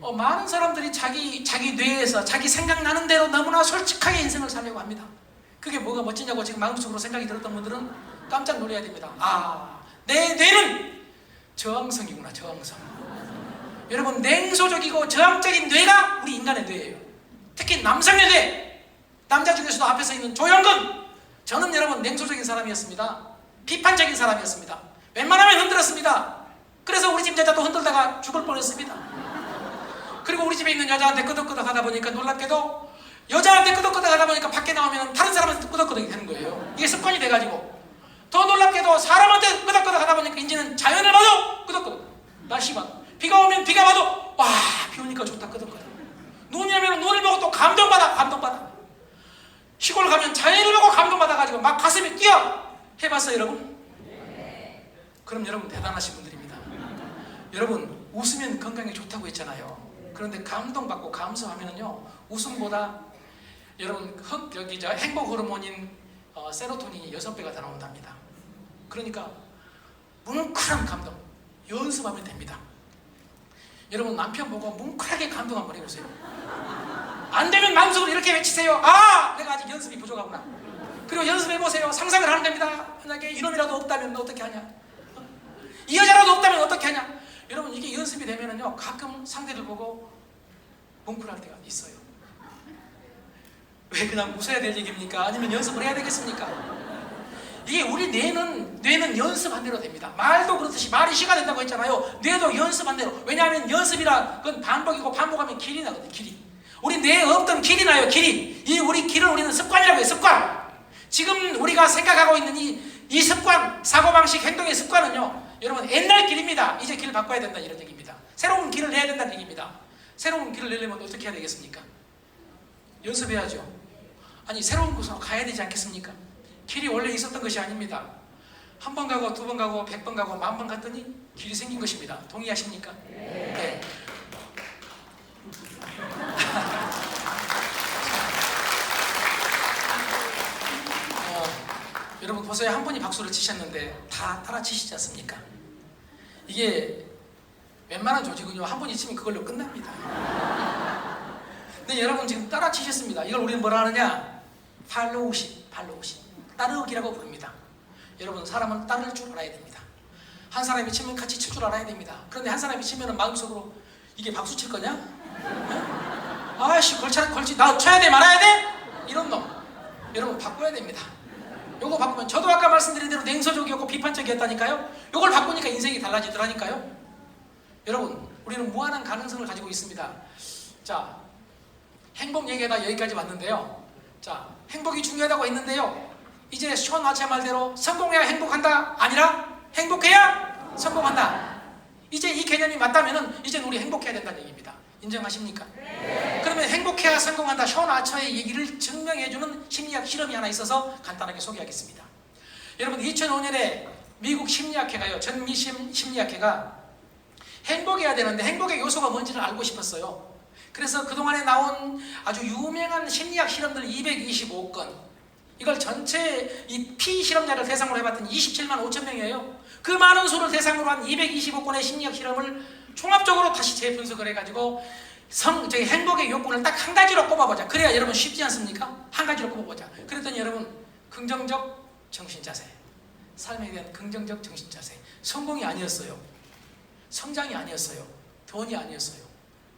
Speaker 2: 많은 사람들이 자기 뇌에서 자기 생각나는 대로 너무나 솔직하게 인생을 살려고 합니다. 그게 뭐가 멋지냐고 지금 마음속으로 생각이 들었던 분들은 깜짝 놀라야 됩니다. 내 뇌는 저항성이구나. 저항성. 여러분 냉소적이고 저항적인 뇌가 우리 인간의 뇌예요. 특히 남성의 뇌. 남자 중에서도 앞에서 있는 조영근. 저는 여러분 냉소적인 사람이었습니다. 비판적인 사람이었습니다. 웬만하면 흔들었습니다. 그래서 우리 집 여자도 흔들다가 죽을 뻔했습니다. 그리고 우리 집에 있는 여자한테 끄덕끄덕 하다 보니까 놀랍게도 여자한테 끄덕끄덕 하다 보니까 밖에 나오면 다른 사람한테 끄덕끄덕이 되는 거예요. 이게 습관이 돼가지고 더 놀랍게도 사람한테 끄덕끄덕 하다 보니까 이제는 자연을 봐도 끄덕끄덕, 날씨 봐도, 비가 오면 비가 봐도 와, 비 오니까 좋다 끄덕끄덕, 눈이 오면 눈을 보고 또 감동받아. 시골 가면 자연을 보고 감동받아가지고 막 가슴이 뛰어. 해봤어요 여러분? 그럼 여러분 대단하신 분들입니다. 여러분 웃으면 건강에 좋다고 했잖아요. 그런데 감동받고 감수하면은요, 웃음보다 여러분 행복 호르몬인 세로토닌이 6배가 더 나온답니다. 그러니까 뭉클한 감동 연습하면 됩니다. 여러분 남편 보고 뭉클하게 감동 한번 해보세요. 안 되면 마음속으로 이렇게 외치세요. 내가 아직 연습이 부족하구나. 그리고 연습해보세요. 상상을 하는 겁니다. 만약에 이놈이라도 없다면 어떻게 하냐, 이 여자라도 없다면 어떻게 하냐. 여러분 이게 연습이 되면은요, 가끔 상대를 보고 뭉클할 때가 있어요. 왜 그냥 웃어야 될 얘기입니까? 아니면 연습을 해야 되겠습니까? 이게 우리 뇌는 연습한 대로 됩니다. 말도 그렇듯이 말이 시가 된다고 했잖아요. 뇌도 연습한 대로. 왜냐하면 연습이라 그건 반복이고 반복하면 길이 나거든요. 길이. 우리 뇌에 없던 길이 나요. 길이. 이 우리 길을 우리는 습관이라고 해요. 습관. 지금 우리가 생각하고 있는 이 습관, 사고방식, 행동의 습관은요, 여러분 옛날 길입니다. 이제 길을 바꿔야 된다 이런 얘기입니다. 새로운 길을 내야 된다는 얘기입니다. 새로운 길을 내려면 어떻게 해야 되겠습니까? 연습해야죠. 아니 새로운 곳으로 가야 되지 않겠습니까? 길이 원래 있었던 것이 아닙니다. 한 번 가고 두 번 가고 100번 가고 10,000번 갔더니 길이 생긴 것입니다. 동의하십니까? 네. 여러분 보세요. 한 분이 박수를 치셨는데 다 따라 치시지 않습니까? 이게 웬만한 조직은요, 한 분이 치면 그걸로 끝납니다. 근데 여러분 지금 따라 치셨습니다. 이걸 우리는 뭐라 하느냐? 팔로우십. 따르기라고 부릅니다. 여러분 사람은 따를 줄 알아야 됩니다. 한 사람이 치면 같이 칠 줄 알아야 됩니다. 그런데 한 사람이 치면 마음속으로 이게 박수 칠 거냐? 아이씨 걸치 나 쳐야 돼 말아야 돼? 이런 놈 여러분 바꿔야 됩니다. 요거 바꾸면, 저도 아까 말씀드린 대로 냉소적이었고 비판적이었다니까요. 요걸 바꾸니까 인생이 달라지더라니까요. 여러분 우리는 무한한 가능성을 가지고 있습니다. 자, 행복 얘기가 여기까지 왔는데요. 자, 행복이 중요하다고 했는데요, 이제 션 아처 말대로 성공해야 행복한다 아니라 행복해야 성공한다. 이제 이 개념이 맞다면은 이제는 우리 행복해야 된다는 얘기입니다. 인정하십니까? 네. 그러면 행복해야 성공한다, 션 아처의 얘기를 증명해주는 심리학 실험이 하나 있어서 간단하게 소개하겠습니다. 여러분 2005년에 미국 심리학회가요, 전미심 심리학회가 행복해야 되는데 행복의 요소가 뭔지를 알고 싶었어요. 그래서 그동안에 나온 아주 유명한 심리학 실험들 225건, 이걸 전체 이 피실험자를 대상으로 해봤더니 27만 5천 명이에요. 그 많은 수를 대상으로 한 225건의 심리학 실험을 종합적으로 다시 재분석을 해가지고 행복의 요건을 딱 한 가지로 꼽아보자. 그래야 여러분 쉽지 않습니까? 한 가지로 꼽아보자. 그랬더니 여러분 긍정적 정신자세, 삶에 대한 긍정적 정신 자세. 성공이 아니었어요. 성장이 아니었어요. 돈이 아니었어요.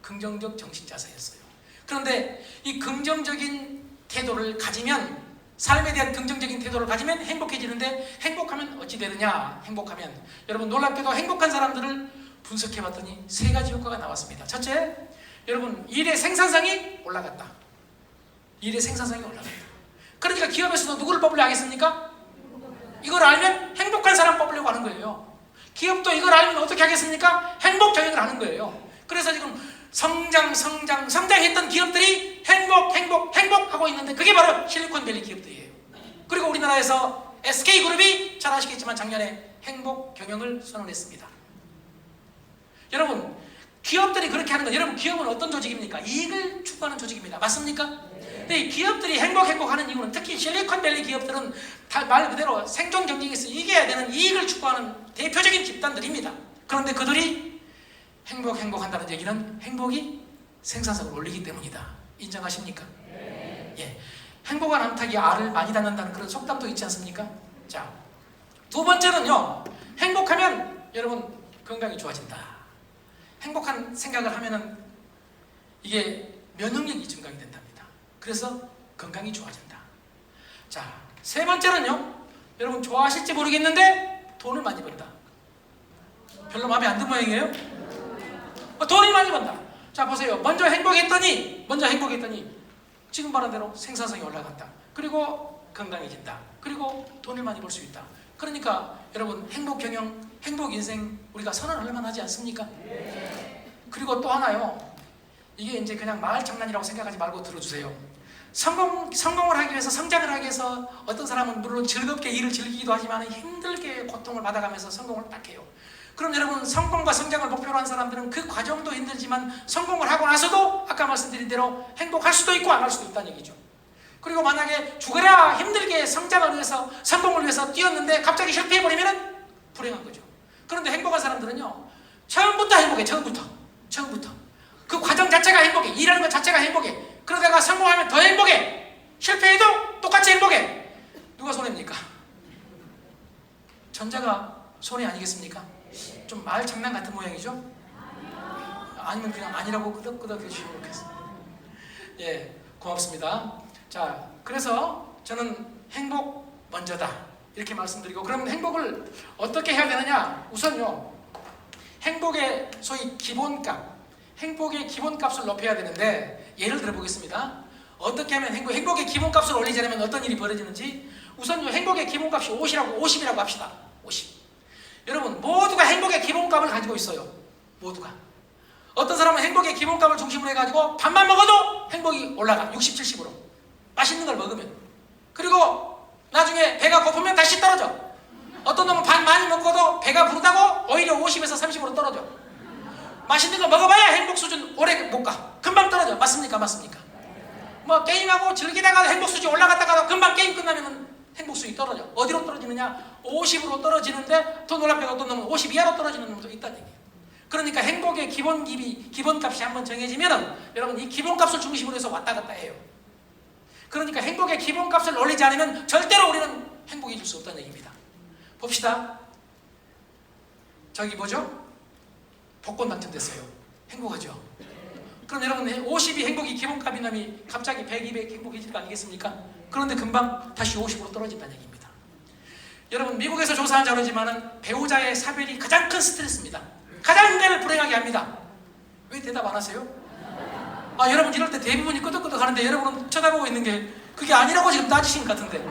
Speaker 2: 긍정적 정신 자세였어요. 그런데 이 긍정적인 태도를 가지면, 삶에 대한 긍정적인 태도를 가지면 행복해지는데, 행복하면 어찌 되느냐? 행복하면, 여러분 놀랍게도 행복한 사람들을 분석해 봤더니 세 가지 효과가 나왔습니다. 첫째, 여러분 일의 생산성이 올라갔다. 일의 생산성이 올라갔다. 그러니까 기업에서도 누구를 뽑으려 하겠습니까? 이걸 알면 행복한 사람 뽑으려고 하는 거예요. 기업도 이걸 알면 어떻게 하겠습니까? 행복 경영을 하는 거예요. 그래서 지금 성장했던 기업들이 행복하고 있는데, 그게 바로 실리콘밸리 기업들이에요. 그리고 우리나라에서 SK그룹이 잘 아시겠지만 작년에 행복 경영을 선언했습니다. 여러분, 기업들이 그렇게 하는 건, 여러분 기업은 어떤 조직입니까? 이익을 추구하는 조직입니다. 맞습니까? 근데 이 기업들이 행복하는 이유는, 특히 실리콘밸리 기업들은 다 말 그대로 생존 경쟁에서 이겨야 되는 이익을 추구하는 대표적인 집단들입니다. 그런데 그들이 행복한다는 얘기는 행복이 생산성을 올리기 때문이다. 인정하십니까? 예. 행복한 암탉이 알을 많이 닫는다는 그런 속담도 있지 않습니까? 자, 두 번째는요, 행복하면 여러분 건강이 좋아진다. 행복한 생각을 하면은 이게 면역력이 증강이 된답니다. 그래서 건강이 좋아진다. 자, 세 번째는요, 여러분 좋아하실지 모르겠는데 돈을 많이 번다. 별로 마음에 안 든 모양이에요? 돈이 많이 번다. 자, 보세요. 먼저 행복했더니 지금 말한 대로 생산성이 올라간다. 그리고 건강해진다. 그리고 돈을 많이 벌 수 있다. 그러니까 여러분 행복 경영, 행복 인생 우리가 선언할 만하지 않습니까? 그리고 또 하나요. 이게 이제 그냥 마을 장난이라고 생각하지 말고 들어주세요. 성공을 하기 위해서, 성장을 하기 위해서 어떤 사람은 물론 즐겁게 일을 즐기기도 하지만 힘들게 고통을 받아가면서 성공을 딱 해요. 그럼 여러분, 성공과 성장을 목표로 한 사람들은 그 과정도 힘들지만 성공을 하고 나서도 아까 말씀드린 대로 행복할 수도 있고 안 할 수도 있다는 얘기죠. 그리고 만약에 죽어라 힘들게 성장을 위해서, 성공을 위해서 뛰었는데 갑자기 실패해버리면 불행한 거죠. 그런데 행복한 사람들은요, 처음부터 행복해. 처음부터 그 과정 자체가 행복해. 일하는 것 자체가 행복해. 그러다가 성공하면 더 행복해. 실패해도 똑같이 행복해. 누가 손해입니까? 전자가 손해 아니겠습니까? 좀 말 장난 같은 모양이죠? 아니면 그냥 아니라고 끄덕끄덕 해주시면 좋겠습니다. 예, 고맙습니다. 자, 그래서 저는 행복 먼저다 이렇게 말씀드리고, 그럼 행복을 어떻게 해야 되느냐? 우선요, 행복의 소위 기본값, 행복의 기본값을 높여야 되는데, 예를 들어 보겠습니다. 어떻게 하면 행복의 기본값을 올리자면 어떤 일이 벌어지는지. 우선요, 행복의 기본값이 50이라고 합시다. 50. 여러분 모두가 행복의 기본값을 가지고 있어요. 모두가. 어떤 사람은 행복의 기본값을 중심으로 해가지고 밥만 먹어도 행복이 올라가. 60, 70으로. 맛있는 걸 먹으면. 그리고 나중에 배가 고프면 다시 떨어져. 어떤 놈은 밥 많이 먹고도 배가 부르다고 오히려 50에서 30으로 떨어져. 맛있는 거 먹어봐야 행복 수준 오래 못 가. 금방 떨어져. 맞습니까? 뭐 게임하고 즐기다가 행복 수준이 올라갔다가도 금방 게임 끝나면 행복 수준이 떨어져. 어디로 떨어지느냐? 50으로 떨어지는데 더 놀랍게도 어떤 놈은 50 이하로 떨어지는 놈도 있다는 얘기예요. 그러니까 행복의 기본값이 한번 정해지면은 여러분 이 기본값을 중심으로 해서 왔다 갔다 해요. 그러니까 행복의 기본값을 올리지 않으면 절대로 우리는 행복해질 수 없다는 얘기입니다. 봅시다. 저기 뭐죠? 복권 당첨됐어요. 행복하죠? 그럼 여러분 50이 행복이 기본값이라면 갑자기 100, 200 행복해질 거 아니겠습니까? 그런데 금방 다시 50으로 떨어진다는 얘기입니다. 여러분 미국에서 조사한 자료지만은 배우자의 사별이 가장 큰 스트레스입니다. 가장 인간을 불행하게 합니다. 왜 대답 안 하세요? 여러분 이럴 때 대부분이 끄덕끄덕 하는데 여러분은 쳐다보고 있는 게 그게 아니라고 지금 따지신 것 같은데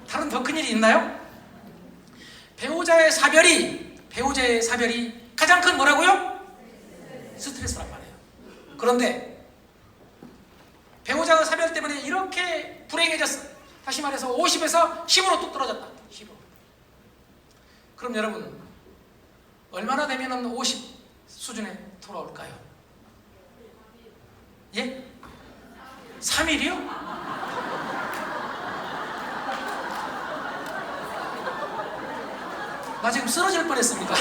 Speaker 2: 다른 더 큰 일이 있나요? 배우자의 사별이 가장 큰 뭐라고요? 스트레스란 말이에요. 그런데 배우자의 사별 때문에 이렇게 불행해졌어. 다시 말해서 50에서 10으로 뚝 떨어졌다. 10으로. 그럼 여러분 얼마나 되면 50 수준에 돌아올까요? 예? 3일이요? 나 지금 쓰러질 뻔했습니다.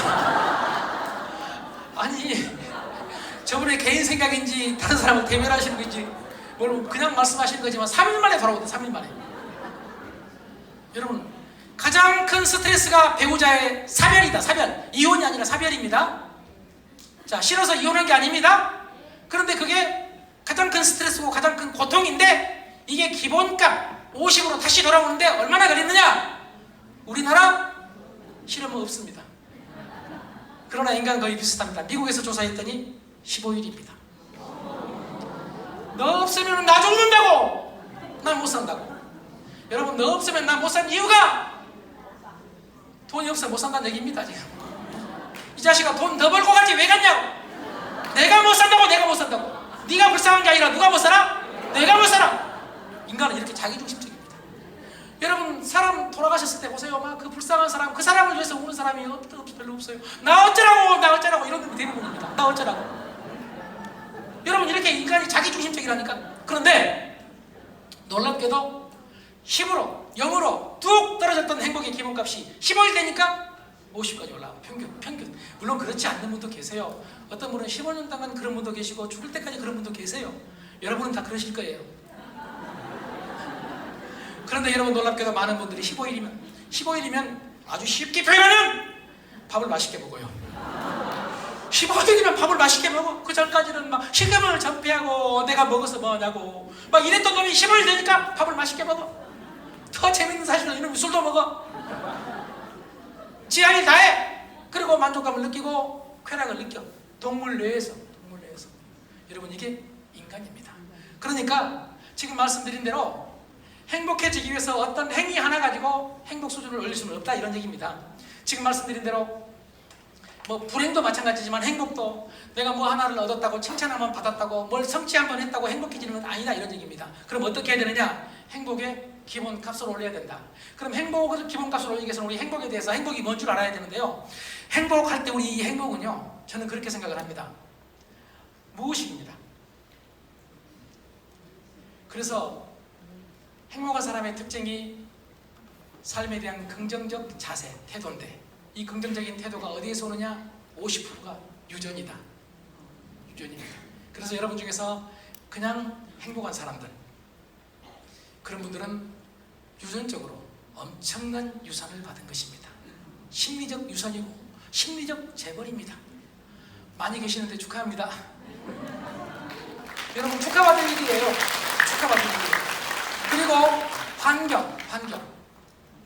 Speaker 2: 아니 저분의 개인 생각인지 다른 사람을 대면하시는 건지 뭘 그냥 말씀하시는 거지만 3일 만에 돌아오거든. 3일 만에. 여러분 가장 큰 스트레스가 배우자의 사별이다. 사별. 이혼이 아니라 사별입니다. 자, 싫어서 이혼한 게 아닙니다. 그런데 그게 가장 큰 스트레스고 가장 큰 고통인데 이게 기본값 50으로 다시 돌아오는데 얼마나 걸리느냐? 우리나라 실험은 없습니다. 그러나 인간 거의 비슷합니다. 미국에서 조사했더니 15일입니다. 너 없으면 나 죽는다고! 나 못 산다고. 여러분, 너 없으면 나 못 산 이유가 돈이 없어 못 산다는 얘기입니다. 지금 이 자식아 돈 더 벌고 가지 왜 갔냐고. 내가 못 산다고. 내가 못 산다고. 네가 불쌍한 게 아니라 누가 못 살아? 내가 못 살아. 인간은 이렇게 자기중심적입니다. 여러분, 사람 돌아가셨을 때 보세요. 막 그 불쌍한 사람, 그 사람을 위해서 우는 사람이 별로 없어요. 나 어쩌라고 이런 대부분입니다. 나 어쩌라고. 여러분, 이렇게 인간이 자기중심적이라니까. 그런데 놀랍게도 10으로 0으로 뚝 떨어졌던 행복의 기본값이 15일 되니까 50까지 올라가고 평균. 물론 그렇지 않는 분도 계세요. 어떤 분은 15년 동안 그런 분도 계시고 죽을 때까지 그런 분도 계세요. 여러분은 다 그러실 거예요. 그런데 여러분, 놀랍게도 많은 분들이 15일이면 아주 쉽게 표현하면 밥을 맛있게 먹어요. 15일이면 밥을 맛있게 먹어. 그 전까지는 막 식욕을 전폐하고 내가 먹어서 뭐냐고 막 이랬던 놈이 15일 되니까 밥을 맛있게 먹어. 더 재밌는 사실은 이놈이 술도 먹어. 지향이 다해. 그리고 만족감을 느끼고 쾌락을 느껴. 동물 뇌에서. 여러분, 이게 인간입니다. 그러니까 지금 말씀드린 대로 행복해지기 위해서 어떤 행위 하나 가지고 행복 수준을 올릴 수는 없다, 이런 얘기입니다. 지금 말씀드린 대로 뭐 불행도 마찬가지지만 행복도 내가 뭐 하나를 얻었다고 칭찬 한번 받았다고 뭘 성취 한번 했다고 행복해지는 건 아니다, 이런 얘기입니다. 그럼 어떻게 해야 되느냐? 행복의 기본값을 올려야 된다. 그럼 행복을 기본값을 올리기 위해서는 우리 행복에 대해서 행복이 뭔 줄 알아야 되는데요. 행복할 때 우리 이 행복은요, 저는 그렇게 생각을 합니다. 무의식입니다. 그래서 행복한 사람의 특징이 삶에 대한 긍정적 자세, 태도인데 이 긍정적인 태도가 어디에서 오느냐? 50%가 유전이다. 유전입니다. 그래서 여러분 중에서 그냥 행복한 사람들, 그런 분들은 유전적으로 엄청난 유산을 받은 것입니다. 심리적 유산이고 심리적 재벌입니다. 많이 계시는데 축하합니다. 여러분, 축하받을 일이에요. 축하받을 일이에요. 그리고 환경.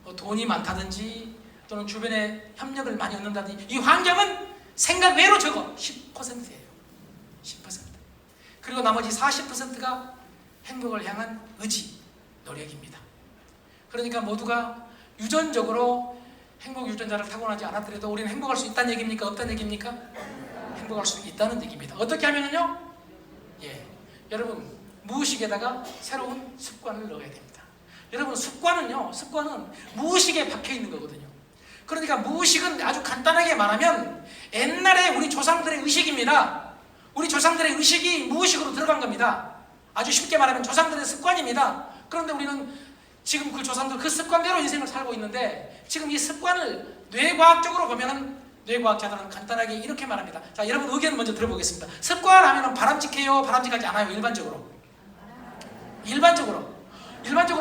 Speaker 2: 뭐 돈이 많다든지 또는 주변에 협력을 많이 얻는다든지 이 환경은 생각 외로 적어. 10%예요. 10%. 그리고 나머지 40%가 행복을 향한 의지, 노력입니다. 그러니까 모두가 유전적으로 행복 유전자를 타고나지 않았더라도 우리는 행복할 수 있다는 얘기입니까? 없다는 얘기입니까? 행복할 수 있다는 얘기입니다. 어떻게 하면은요? 여러분, 무의식에다가 새로운 습관을 넣어야 됩니다. 여러분, 습관은 무의식에 박혀 있는 거거든요. 그러니까 무의식은 아주 간단하게 말하면 옛날에 우리 조상들의 의식입니다. 우리 조상들의 의식이 무의식으로 들어간 겁니다. 아주 쉽게 말하면 조상들의 습관입니다. 그런데 우리는 지금 그 조상들 그 습관대로 인생을 살고 있는데 지금 이 습관을 뇌과학적으로 보면은 뇌과학자들은 간단하게 이렇게 말합니다. 자, 여러분 의견 먼저 들어보겠습니다. 습관 하면은 바람직해요? 바람직하지 않아요? 일반적으로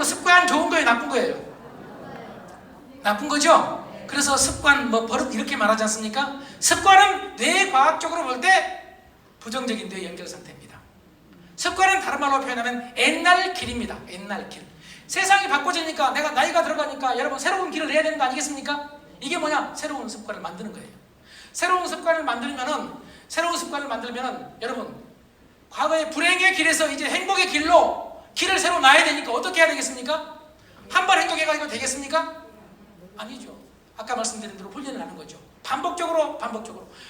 Speaker 2: 습관 좋은 거예요? 나쁜 거예요? 나쁜 거죠? 그래서 습관, 뭐 버릇 이렇게 말하지 않습니까? 습관은 뇌과학적으로 볼 때 부정적인 뇌 연결 상태입니다. 습관은 다른 말로 표현하면 옛날 길입니다. 옛날 길. 세상이 바꿔지니까 내가 나이가 들어가니까 여러분 새로운 길을 내야 되는 거 아니겠습니까? 이게 뭐냐? 새로운 습관을 만드는 거예요. 새로운 습관을 만들면은 여러분 과거의 불행의 길에서 이제 행복의 길로 길을 새로 놔야 되니까 어떻게 해야 되겠습니까? 한 번 행동해가지고 되겠습니까? 아니죠. 아까 말씀드린 대로 훈련을 하는 거죠. 반복적으로.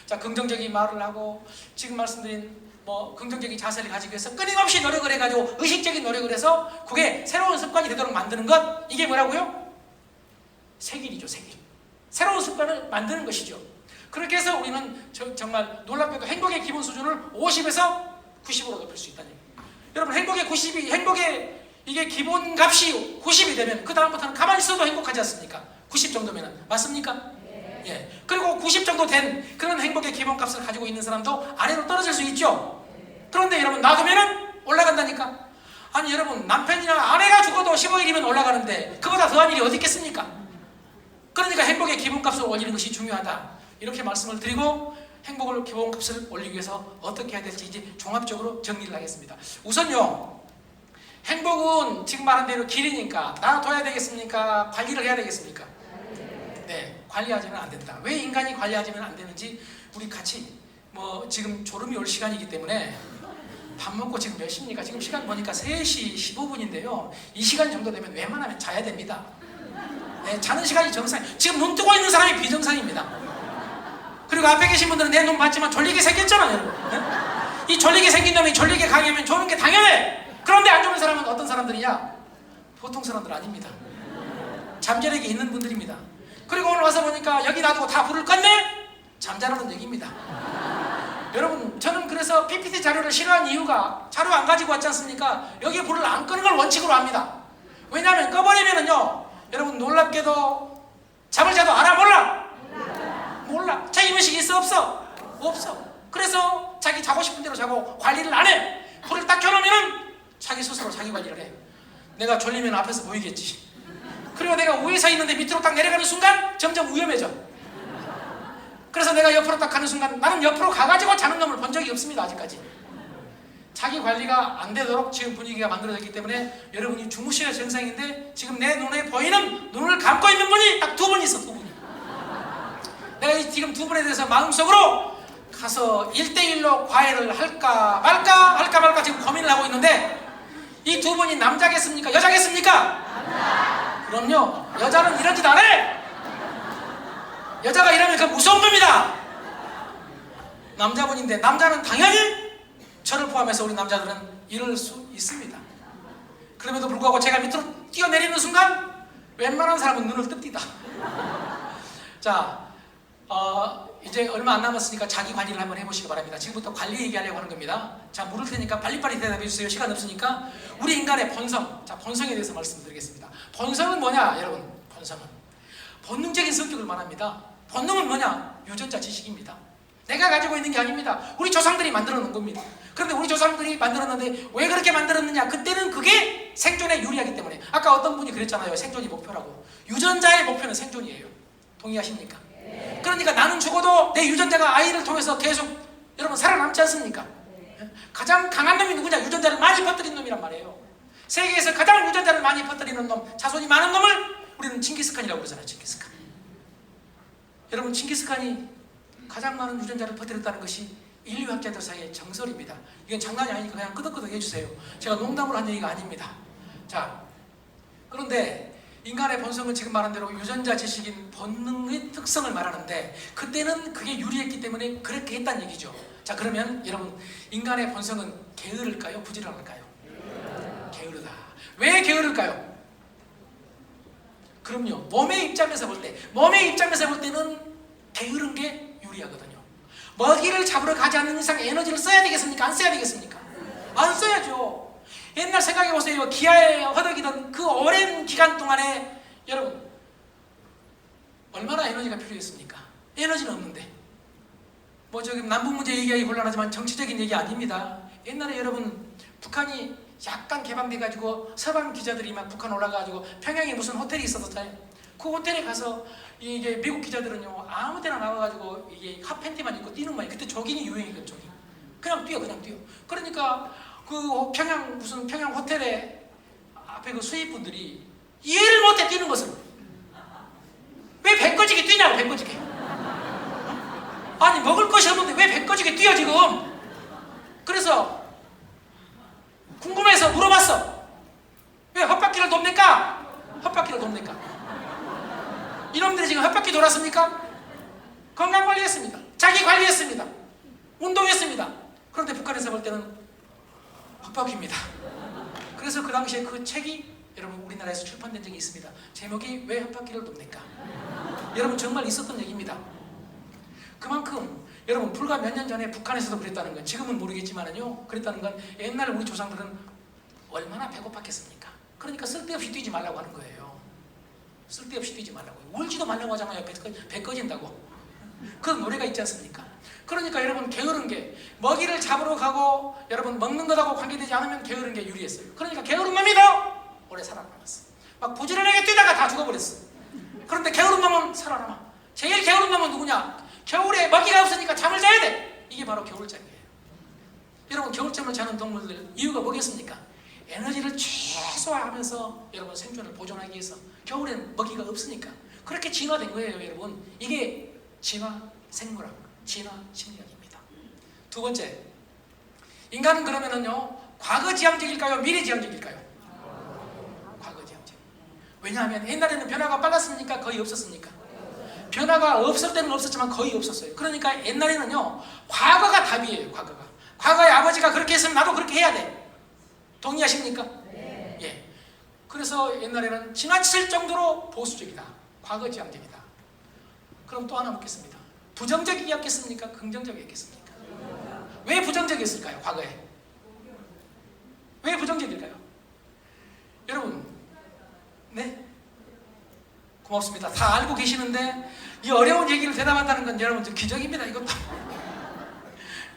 Speaker 2: 자, 긍정적인 말을 하고 지금 말씀드린 뭐 긍정적인 자세를 가지기 위해서 끊임없이 노력을 해가지고 의식적인 노력을 해서 그게 새로운 습관이 되도록 만드는 것, 이게 뭐라고요? 색일이죠. 색일. 새로운 습관을 만드는 것이죠. 그렇게 해서 우리는 정말 놀랍게도 행복의 기본 수준을 50에서 90으로 높일 수 있다는 얘기입니다. 여러분, 행복의 이게 기본값이 90이 되면 그 다음부터는 가만히 있어도 행복하지 않습니까? 90 정도면은. 맞습니까? 예. 그리고 90 정도 된 그런 행복의 기본값을 가지고 있는 사람도 아래로 떨어질 수 있죠. 그런데 여러분, 놔두면은 올라간다니까. 아니 여러분, 남편이나 아내가 죽어도 15일이면 올라가는데 그보다 더한 일이 어디 있겠습니까? 그러니까 행복의 기본값을 올리는 것이 중요하다. 이렇게 말씀을 드리고 행복을 기본값을 올리기 위해서 어떻게 해야 될지 이제 종합적으로 정리를 하겠습니다. 우선요, 행복은 지금 말한 대로 길이니까 놔둬야 되겠습니까? 관리를 해야 되겠습니까? 네, 관리하지는 안 된다. 왜 인간이 관리하지면 안 되는지 우리 같이 지금 졸음이 올 시간이기 때문에 밥 먹고 지금 몇 시입니까? 지금 시간 보니까 3시 15분인데요. 이 시간 정도 되면 웬만하면 자야 됩니다. 네, 자는 시간이 정상. 지금 눈 뜨고 있는 사람이 비정상입니다. 그리고 앞에 계신 분들은 내 눈 봤지만 졸리게 생겼잖아요, 여러분. 네? 이 졸리게 생긴 놈이 졸리게 강의하면 조는 게 당연해. 그런데 안 좋은 사람은 어떤 사람들이냐? 보통 사람들 아닙니다. 잠자리에 있는 분들입니다. 그리고 오늘 와서 보니까 여기 놔두고 다 불을 껐네? 잠자라는 얘기입니다. 여러분, 저는 그래서 PPT 자료를 싫어하는 이유가 자료 안 가지고 왔지 않습니까? 여기에 불을 안 끄는 걸 원칙으로 합니다. 왜냐하면 꺼버리면은요, 여러분 놀랍게도 잠을 자도 알아? 몰라. 자기의식이 있어? 없어. 그래서 자기 자고 싶은 대로 자고 관리를 안 해. 불을 딱 켜놓으면은 자기 스스로 자기 관리를 해. 내가 졸리면 앞에서 보이겠지. 그리고 내가 위에 서 있는데 밑으로 딱 내려가는 순간 점점 위험해져. 그래서 내가 옆으로 딱 가는 순간 나는 옆으로 가가지고 자는 놈을 본 적이 없습니다, 아직까지. 자기 관리가 안 되도록 지금 분위기가 만들어졌기 때문에 여러분이 주무셔야 정상인데 지금 내 눈에 보이는 눈을 감고 있는 분이 딱 2분 있어, 2분이. 내가 지금 2분에 대해서 마음속으로 가서 1대1로 과외를 할까 말까 지금 고민을 하고 있는데 이 2분이 남자겠습니까? 여자겠습니까? 그럼요. 여자는 이런 짓 안 해! 여자가 이러면 그 무서운 겁니다. 남자분인데 남자는 당연히 저를 포함해서 우리 남자들은 이럴 수 있습니다. 그럼에도 불구하고 제가 밑으로 뛰어내리는 순간 웬만한 사람은 눈을 뜹니다. 자, 이제 얼마 안 남았으니까 자기 관리를 한번 해보시기 바랍니다. 지금부터 관리 얘기하려고 하는 겁니다. 자, 물을 테니까 빨리빨리 대답해 주세요. 시간 없으니까. 우리 인간의 본성, 자, 본성에 대해서 말씀드리겠습니다. 본성은 뭐냐, 여러분? 본성은 본능적인 성격을 말합니다. 본능은 뭐냐? 유전자 지식입니다. 내가 가지고 있는 게 아닙니다. 우리 조상들이 만들어 놓은 겁니다. 그런데 우리 조상들이 만들었는데 왜 그렇게 만들었느냐? 그때는 그게 생존에 유리하기 때문에. 아까 어떤 분이 그랬잖아요. 생존이 목표라고. 유전자의 목표는 생존이에요. 동의하십니까? 네. 그러니까 나는 죽어도 내 유전자가 아이를 통해서 계속 여러분 살아남지 않습니까? 네. 가장 강한 놈이 누구냐? 유전자를 많이 퍼뜨린 놈이란 말이에요. 세계에서 가장 유전자를 많이 퍼뜨리는 놈, 자손이 많은 놈을 우리는 칭기스칸이라고 그러잖아요. 칭기스칸. 여러분, 칭기스칸이 가장 많은 유전자를 퍼뜨렸다는 것이 인류학자들 사이의 정설입니다. 이건 장난이 아니니까 그냥 끄덕끄덕 해주세요. 제가 농담으로 한 얘기가 아닙니다. 자, 그런데 인간의 본성은 지금 말한 대로 유전자 지식인 본능의 특성을 말하는데 그때는 그게 유리했기 때문에 그렇게 했다는 얘기죠. 자, 그러면 여러분, 인간의 본성은 게으를까요? 부지런할까요? 게으르다. 왜 게으를까요? 그럼요. 몸의 입장에서 볼 때는 게으른 게 유리하거든요. 먹이를 잡으러 가지 않는 이상 에너지를 써야 되겠습니까? 안 써야 되겠습니까? 안 써야죠. 옛날 생각해보세요. 기아에 허덕이던 그 오랜 기간 동안에 여러분 얼마나 에너지가 필요했습니까? 에너지는 없는데. 저기 남북 문제 얘기하기 곤란하지만 정치적인 얘기 아닙니다. 옛날에 여러분 북한이 약간 개방돼가지고 서방 기자들이 막 북한 올라가가지고 평양에 무슨 호텔이 있었잖아요. 그 호텔에 가서 이게 미국 기자들은요 아무 데나 나와가지고 이게 핫팬티만 입고 뛰는 거예요. 그때 조깅이 유행이거든. 조깅. 그냥 뛰어. 그러니까 그 평양 호텔에 앞에 그 수입분들이 이해를 못해 뛰는 것을. 왜 배꺼지게 뛰냐고, 배꺼지게. 아니 먹을 것이 없는데 왜 배꺼지게 뛰어 지금. 그래서 궁금해서 물어봤어. 왜 헛바퀴를 돕니까? 이놈들이 지금 헛바퀴 돌았습니까? 건강관리했습니다. 자기 관리했습니다. 운동했습니다. 그런데 북한에서 볼 때는 헛바퀴입니다. 그래서 그 당시에 그 책이 여러분 우리나라에서 출판된 적이 있습니다. 제목이 왜 헛바퀴를 돕니까? 여러분 정말 있었던 얘기입니다. 그만큼 여러분 불과 몇 년 전에 북한에서도 그랬다는 건 지금은 모르겠지만은요 그랬다는 건 옛날 우리 조상들은 얼마나 배고팠겠습니까? 그러니까 쓸데없이 뛰지 말라고 하는 거예요. 쓸데없이 뛰지 말라고요. 울지도 말라고 하잖아요. 배 꺼진다고. 그런 노래가 있지 않습니까? 그러니까 여러분 게으른 게 먹이를 잡으러 가고 여러분 먹는 것하고 관계되지 않으면 게으른 게 유리했어요. 그러니까 게으른 놈이 더 오래 살아남았어. 막 부지런하게 뛰다가 다 죽어버렸어. 그런데 게으른 놈은 살아남아. 제일 게으른 놈은 누구냐? 겨울에 먹이가 없으니까 잠을 자야 돼. 이게 바로 겨울잠이에요. 여러분, 겨울잠을 자는 동물들 이유가 뭐겠습니까? 에너지를 최소화하면서 여러분 생존을 보존하기 위해서. 겨울엔 먹이가 없으니까. 그렇게 진화된 거예요, 여러분. 이게 진화 생물학, 진화 심리학입니다. 두 번째, 인간은 그러면은요, 과거지향적일까요? 미래지향적일까요? 과거지향적. 왜냐하면 옛날에는 변화가 빨랐습니까? 거의 없었습니까? 변화가 없을 때는 없었지만 거의 없었어요. 그러니까 옛날에는요, 과거가 답이에요. 과거에 아버지가 그렇게 했으면 나도 그렇게 해야 돼. 동의하십니까? 네. 예. 그래서 옛날에는 지나칠 정도로 보수적이다. 과거지향적이다. 그럼 또 하나 묻겠습니다. 부정적이었겠습니까? 긍정적이었겠습니까? 왜 부정적이었을까요? 과거에. 왜 부정적일까요? 여러분, 네? 고맙습니다. 다 알고 계시는데 이 어려운 얘기를 대답한다는 건 여러분 좀 기적입니다. 이것도.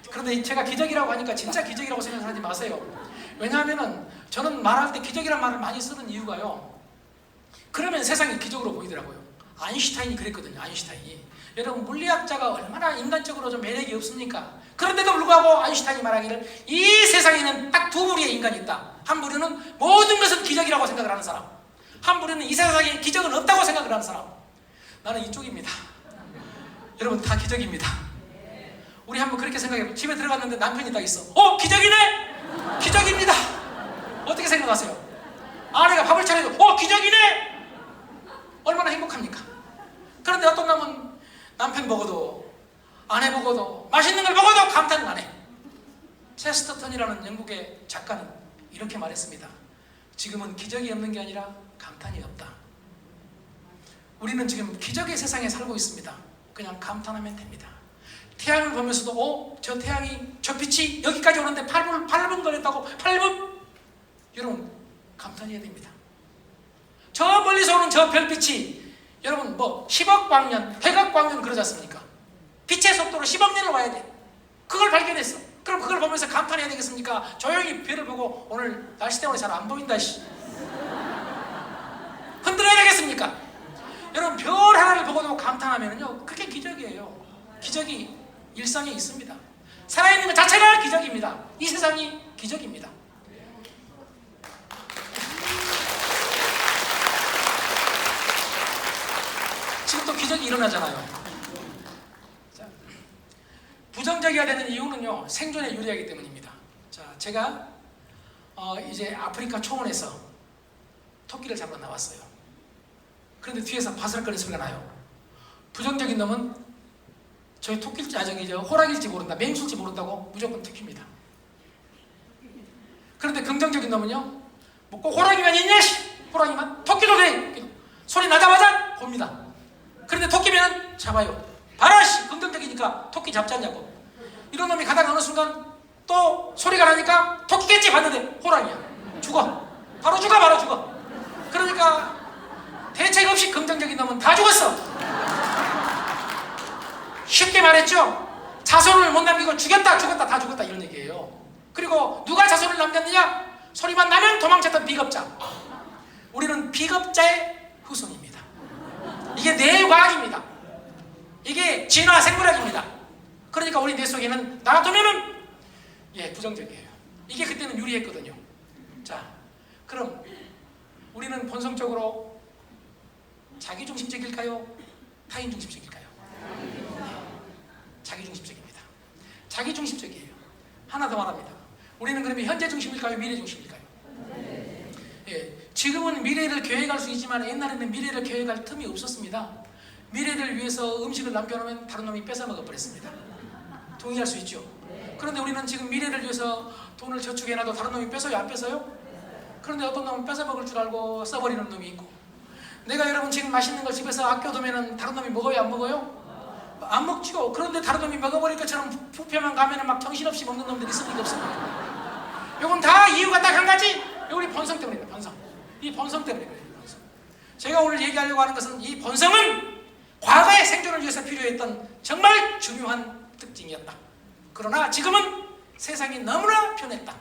Speaker 2: 그런데 제가 기적이라고 하니까 진짜 기적이라고 생각하지 마세요. 왜냐하면은 저는 말할 때 기적이란 말을 많이 쓰는 이유가요, 그러면 세상이 기적으로 보이더라고요. 아인슈타인이 그랬거든요. 아인슈타인이. 여러분, 물리학자가 얼마나 인간적으로 좀 매력이 없습니까? 그런데도 불구하고 아인슈타인이 말하기를 이 세상에는 딱 두 부류의 인간이 있다. 한 부류는 모든 것은 기적이라고 생각을 하는 사람, 한 부류는 이 세상에 기적은 없다고 생각을 하는 사람. 나는 이쪽입니다. 여러분, 다 기적입니다. 우리 한번 그렇게 생각해요. 집에 들어갔는데 남편이 딱 있어. 기적이네? 기적입니다. 어떻게 생각하세요? 아내가 밥을 차려줘. 기적이네? 얼마나 행복합니까? 그런데 어떤 놈은 남편 보고도 아내 보고도 맛있는 걸 먹어도 감탄을 안 해. 체스터턴이라는 영국의 작가는 이렇게 말했습니다. 지금은 기적이 없는 게 아니라 감탄이 없다. 우리는 지금 기적의 세상에 살고 있습니다. 그냥 감탄하면 됩니다. 태양을 보면서도 저 태양이, 저 빛이 여기까지 오는데 8분 걸렸다고. 8분? 여러분, 감탄해야 됩니다. 저 멀리서 오는 저 별빛이 여러분 10억 광년, 100억 광년 그러지 않습니까? 빛의 속도로 10억 년을 와야 돼. 그걸 발견했어. 그럼 그걸 보면서 감탄해야 되겠습니까? 조용히 별을 보고 오늘 날씨 때문에 잘 안 보인다 흔들어야 되겠습니까? 여러분, 별 하나를 보고도 감탄하면요, 그게 기적이에요. 기적이 일상에 있습니다. 살아있는 것 자체가 기적입니다. 이 세상이 기적입니다. 지금 또 기적이 일어나잖아요. 자, 부정적이어야 되는 이유는요, 생존에 유리하기 때문입니다. 자, 제가 이제 아프리카 초원에서 토끼를 잡으러 나왔어요. 그런데 뒤에서 바스락거리는 소리가 나요. 부정적인 놈은 저희 토끼일지, 호랑이일지 모른다, 맹수일지 모른다고 무조건 토끼입니다. 그런데 긍정적인 놈은요, 꼭 호랑이만 있냐? 호랑이만? 토끼도 돼! 소리 나자마자 봅니다. 그런데 토끼면 잡아요. 봐라! 긍정적이니까 토끼 잡지 않냐고. 이런 놈이 가다가 어느 순간 또 소리가 나니까 토끼겠지 봤는데 호랑이야. 죽어. 바로 죽어. 그러니까 대책 없이 긍정적인 놈은 다 죽었어. 쉽게 말했죠. 자손을 못 남기고 죽였다 다 죽었다 이런 얘기예요. 그리고 누가 자손을 남겼느냐? 소리만 나면 도망쳤던 비겁자. 우리는 비겁자의 후손입니다. 이게 뇌과학입니다. 이게 진화 생물학입니다. 그러니까 우리 뇌 속에는 놔두면은 부정적이에요. 이게 그때는 유리했거든요. 자, 그럼 우리는 본성적으로 자기중심적일까요? 타인중심적일까요? 자기중심적입니다. 자기중심적이에요. 하나 더 말합니다. 우리는 그러면 현재중심일까요? 미래중심일까요? 지금은 미래를 계획할 수 있지만 옛날에는 미래를 계획할 틈이 없었습니다. 미래를 위해서 음식을 남겨놓으면 다른 놈이 뺏어 먹어버렸습니다. 동의할 수 있죠? 그런데 우리는 지금 미래를 위해서 돈을 저축해놔도 다른 놈이 뺏어요? 안 뺏어요? 그런데 어떤 놈은 뺏어 먹을 줄 알고 써버리는 놈이 있고, 내가 여러분 지금 맛있는 걸 집에서 아껴두면 다른 놈이 먹어요? 안 먹어요? 안 먹죠. 그런데 다른 놈이 먹어버릴 것처럼 부표만 가면 막 정신없이 먹는 놈들이 있습니까? 없습니까? 이건 다 이유가 딱 한 가지. 우리 본성 때문입니다. 본성. 이 본성 때문에 그래요. 본성. 제가 오늘 얘기하려고 하는 것은 이 본성은 과거의 생존을 위해서 필요했던 정말 중요한 특징이었다. 그러나 지금은 세상이 너무나 변했다.